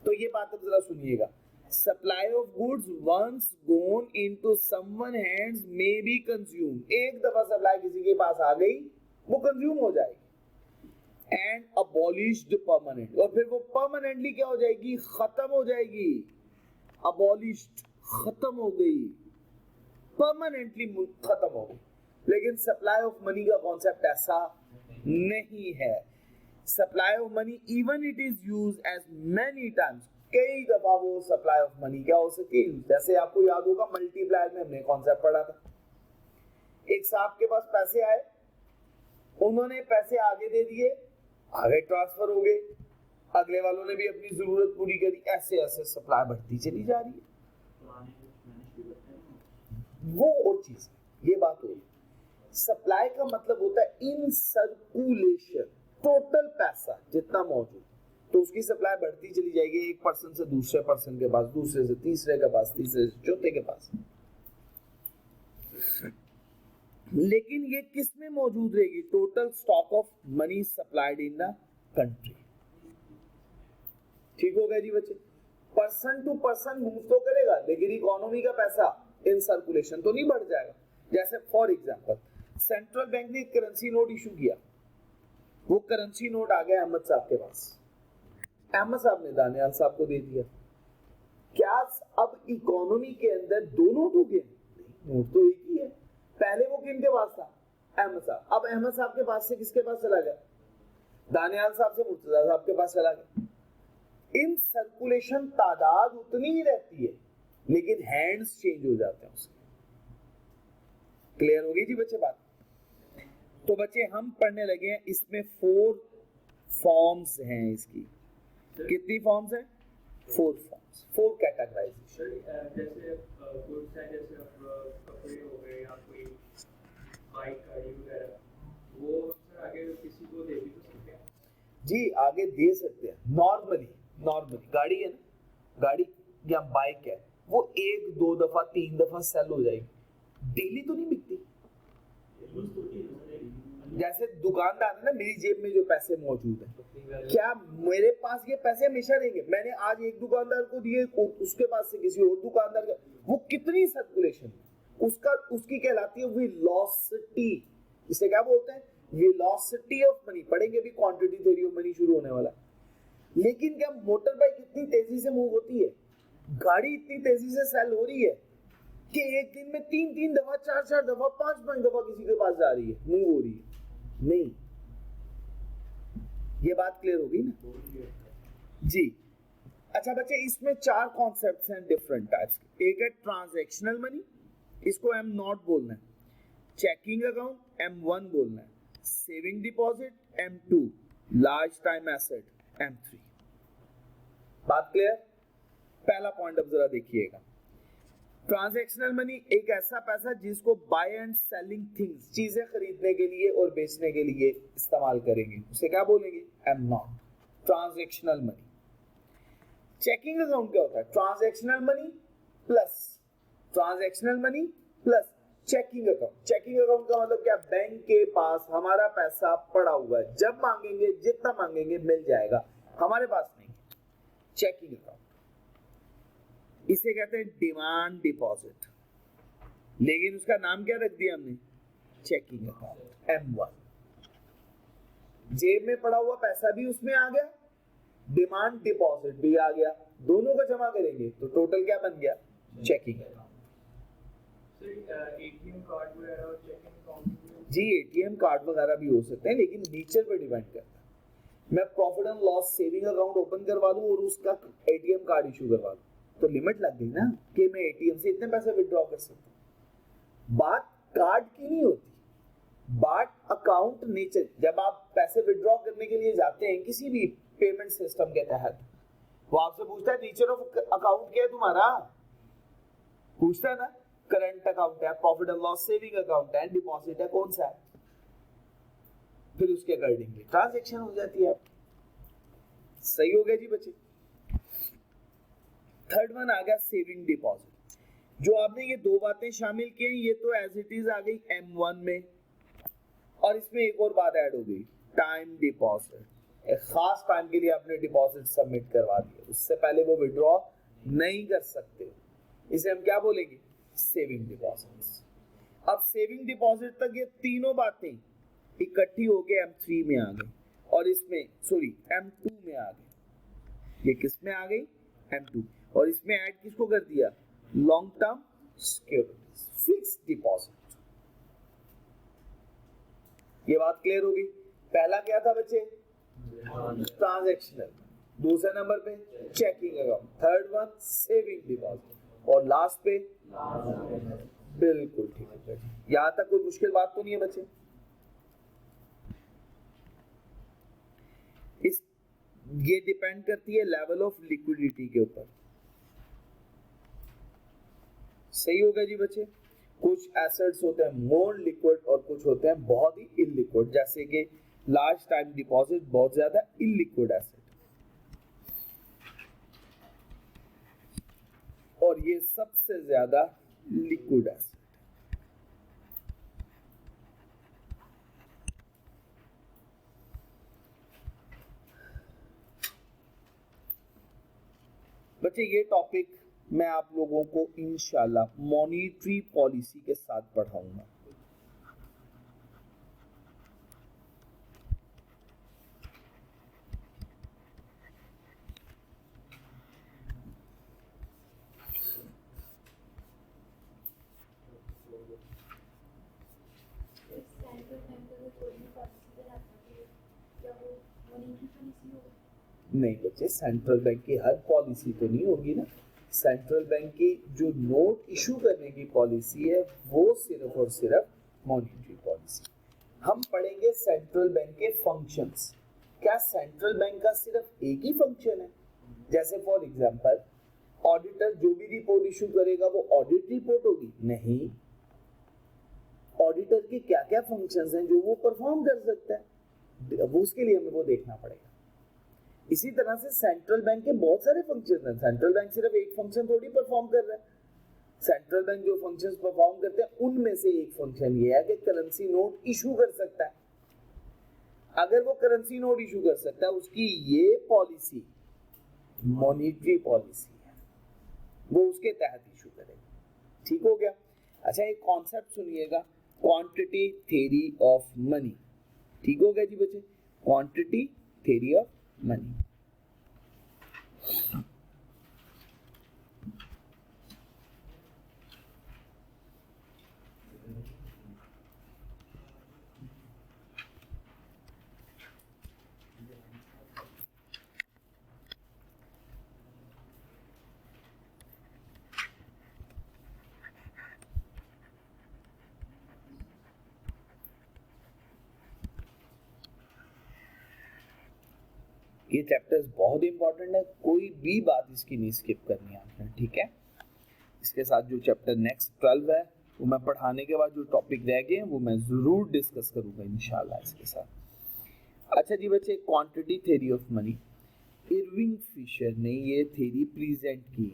तो ये बात अब जरा सुनिएगा। Supply of goods once gone into someone hands may be consume. एक दफा सप्लाई किसी के पास आ गई, वो कंज्यूम हो जाएगी। एंड अबॉलिश्ड परमानेंट, और फिर वो परमानेंटली क्या हो जाएगी? खत्म हो जाएगी। अबॉलिश्ड, खत्म हो गई, परमानेंटली खत्म हो गई। लेकिन सप्लाई ऑफ मनी का कॉन्सेप्ट ऐसा नहीं है। Supply of money even it is used as many times, कई दफा वो सप्लाई ऑफ मनी क्या हो सकती है? जैसे आपको याद होगा मल्टीप्लायर में हमने कॉन्सेप्ट पढ़ा था। एक साहब के पास पैसे आए, उन्होंने पैसे आगे दे दिए, आगे ट्रांसफर हो गए, अगले वालों ने भी अपनी जरूरत पूरी करी, ऐसे ऐसे सप्लाई बढ़ती चली जा रही है। वो और चीज, ये बात हो। सप्लाई का मतलब होता है इन सर्कुलेशन, टोटल पैसा जितना मौजूद, तो उसकी सप्लाई बढ़ती चली जाएगी, एक पर्सन से दूसरे पर्सन के पास, दूसरे से तीसरे के पास, तीसरे से चौथे के पास। लेकिन ये किस में मौजूद रहेगी? Total stock of money supplied in the country. ठीक हो गया जी बच्चे? पर्सन टू पर्सन मूव तो करेगा, लेकिन इकोनॉमी का पैसा इन सर्कुलेशन तो नहीं बढ़ जाएगा। जैसे फॉर एग्जांपल सेंट्रल बैंक ने करेंसी नोट इशू किया, वो करेंसी नोट आ गया अहमद साहब के पास, अहमद साहब ने दानियाल साहब को दे दिया। क्या अब इकोनॉमी के अंदर दो नोट हो गए? नोट तो एक ही है। पहले वो किन के पास था? अहमद साहब। अब अहमद साहब के पास से किसके पास चला गया? दानियाल साहब से मुर्तजा साहब के पास चला गया। इन सर्कुलेशन तादाद उतनी ही रहती है, लेकिन हैंड्स चेंज हो जाते हैं उसके। क्लियर होगी जी बच्चे बात? तो बच्चे हम पढ़ने लगे हैं, इसमें 4 फॉर्म्स हैं इसकी। कितनी फॉर्म्स हैं? 4 फॉर्म्स, 4 कैटेगराइजेशन। जैसे गुड्स है, जैसे कपड़े हो गए या कोई बाइक, गाड़ी वगैरह, वो सर आगे किसी को दे भी तो सकते हैं? जी आगे दे सकते हैं। नॉर्मली गाड़ी है ना, गाड़ी या बाइक है, वो 1, 2 दफा 3 दफा सेल हो जाएगी, डेली तो नहीं बिकती। जैसे दुकानदार है ना, मेरी जेब में जो पैसे मौजूद है, क्या मेरे पास ये पैसे हमेशा रहेंगे? मैंने आज एक दुकानदार को दिए, उसके पास से किसी और दुकानदार का, वो कितनी सर्कुलेशन उसकी कहलाती है वेलोसिटी। इसे क्या बोलते हैं? Velocity of money. पढ़ेंगे भी क्वांटिटी थ्योरी ऑफ मनी शुरू होने वाला। लेकिन क्या मोटर बाइक इतनी तेजी से मूव होती है, गाड़ी इतनी तेजी से सेल हो रही है कि एक दिन में 3-3 दफा, 4-4 दफा, 5-5 दफा किसी के पास जा रही है, मूव हो रही है? नहीं। ये बात क्लियर होगी ना जी? अच्छा बच्चे, इसमें 4 कॉन्सेप्ट्स हैं डिफरेंट टाइप्स के। एक है ट्रांजैक्शनल मनी, इसको M0 बोलना है। चेकिंग अकाउंट M1 बोलना है। Saving deposit M2, large time asset M3। बात क्लियर? पहला पॉइंट अब जरा देखिएगा। ट्रांजैक्शनल मनी एक ऐसा पैसा जिसको बाय एंड सेलिंग थिंग्स, चीजें खरीदने के लिए और बेचने के लिए इस्तेमाल करेंगे, उसे क्या बोलेंगे? Am not, transactional money. Checking account क्या होता है? Transactional money plus checking account. Checking account का मतलब क्या? बैंक के पास हमारा पैसा पड़ा हुआ है, जब मांगेंगे जितना मांगेंगे मिल जाएगा, हमारे पास नहीं। चेकिंग अकाउंट इसे कहते हैं डिमांड डिपॉजिट, लेकिन उसका नाम क्या रख दिया हमने? Checking account, M1। जेब में पड़ा हुआ पैसा भी उसमें आ गया, डिमांड डिपॉजिट भी आ गया, दोनों को जमा करेंगे तो टोटल क्या बन गया? Checking account. एटीएम कार्ड वगैरह और चेकिंग अकाउंट जी एटीएम कार्ड वगैरह भी हो सकते हैं, लेकिन नेचर पे डिपेंड करता है। मैं profit and loss saving account open करवा लूं और उसका एटीएम कार्ड इशू करवा लूं तो लिमिट लग गई ना कि मैं एटीएम से इतने पैसे विड्रॉ कर सकता हूं। बात कार्ड की नहीं होती, बात अकाउंट नेचर। जब आप पैसे विड्रॉ करने के लिए जाते हैं किसी भी पेमेंट सिस्टम के तहत, वो आपसे पूछता है नेचर ऑफ अकाउंट क्या है तुम्हारा, पूछता है ना। करंट अकाउंट है, profit and loss saving account है, डिपॉजिट है, कौन सा है? फिर उसके अकॉर्डिंगली ट्रांजैक्शन हो जाती है आपकी। सही हो गया जी बच्चे। थर्ड वन आ गया सेविंग डिपॉजिट। जो आपने ये दो बातें शामिल की हैं, ये तो एज इट इज आ गई M1 में, और इसमें एक और बात ऐड हो गई, टाइम डिपॉजिट। एक खास टाइम के लिए आपने डिपॉजिट सबमिट करवा दिया, उससे पहले वो विड्रॉ नहीं कर सकते, इसे हम क्या बोलेंगे? Saving deposit. अब सेविंग डिपॉजिट तक ये तीनों बातें इकट्ठी होके M3 में आ गई, और इसमें M2 में आ गई। ये किस में आ गई? M2। और इसमें ऐड किसको कर दिया? Long term securities, fixed deposit. ये बात क्लियर होगी। पहला क्या था बच्चे? ट्रांजैक्शनल, दूसरे नंबर पे checking account, third one saving deposit, और लास्ट पे बिल्कुल ठीक है। यहां तक कोई मुश्किल बात तो नहीं है बच्चे? ये डिपेंड करती है लेवल ऑफ लिक्विडिटी के ऊपर। सही हो गया जी बच्चे। कुछ एसेट्स होते हैं मोर लिक्विड और कुछ होते हैं बहुत ही इलिक्विड, जैसे कि लार्ज टाइम डिपॉजिट बहुत ज्यादा इलिक्विड एसेट, और ये सबसे ज्यादा लिक्विड एसेट। बच्चे ये टॉपिक मैं आप लोगों को इंशाल्लाह मॉनेटरी पॉलिसी के साथ पढ़ाऊंगा। सेंट्रल बैंक का कोई भी पॉलिसी बनाता है क्या वो मॉनेटरी पॉलिसी होगी? नहीं बच्चे, सेंट्रल बैंक की हर पॉलिसी तो नहीं होगी ना। सेंट्रल बैंक की जो नोट इशू करने की पॉलिसी है वो सिर्फ और सिर्फ मॉनेटरी पॉलिसी। हम पढ़ेंगे सेंट्रल बैंक के फंक्शंस। क्या सेंट्रल बैंक का सिर्फ एक ही फंक्शन है? जैसे फॉर एग्जांपल ऑडिटर जो भी रिपोर्ट इशू करेगा वो ऑडिट रिपोर्ट होगी? नहीं, ऑडिटर के क्या क्या फंक्शंस हैं जो वो परफॉर्म कर सकता है, वो उसके लिए हमें वो देखना पड़ेगा। इसी तरह से सेंट्रल बैंक के बहुत सारे फंक्शन हैं। सेंट्रल बैंक सिर्फ एक फंक्शन थोड़ी परफॉर्म कर रहा है। सेंट्रल बैंक जो फंक्शंस परफॉर्म करते हैं उनमें से एक फंक्शन ये है कि करेंसी नोट इशू कर सकता है। अगर वो करेंसी नोट इशू कर सकता है, उसकी ये पॉलिसी मॉनेटरी पॉलिसी है, वो उसके तहत इशू करेगा। ठीक हो गया। अच्छा, एक कॉन्सेप्ट सुनिएगा, क्वांटिटी थ्योरी ऑफ मनी। ठीक हो गया जी बच्चे, क्वांटिटी थ्योरी ऑफ मनी। ये चैप्टर्स बहुत इंपॉर्टेंट है, कोई भी बात इसकी नहीं स्किप करनी है आपने। ठीक है, इसके साथ जो चैप्टर नेक्स्ट 12 है वो मैं पढ़ाने के बाद जो टॉपिक रह गए वो मैं ज़रूर डिस्कस करूँगा इंशाल्लाह इसके साथ। अच्छा जी बच्चे, quantity theory of money, Irving Fisher ने ये थ्योरी प्रेजेंट की।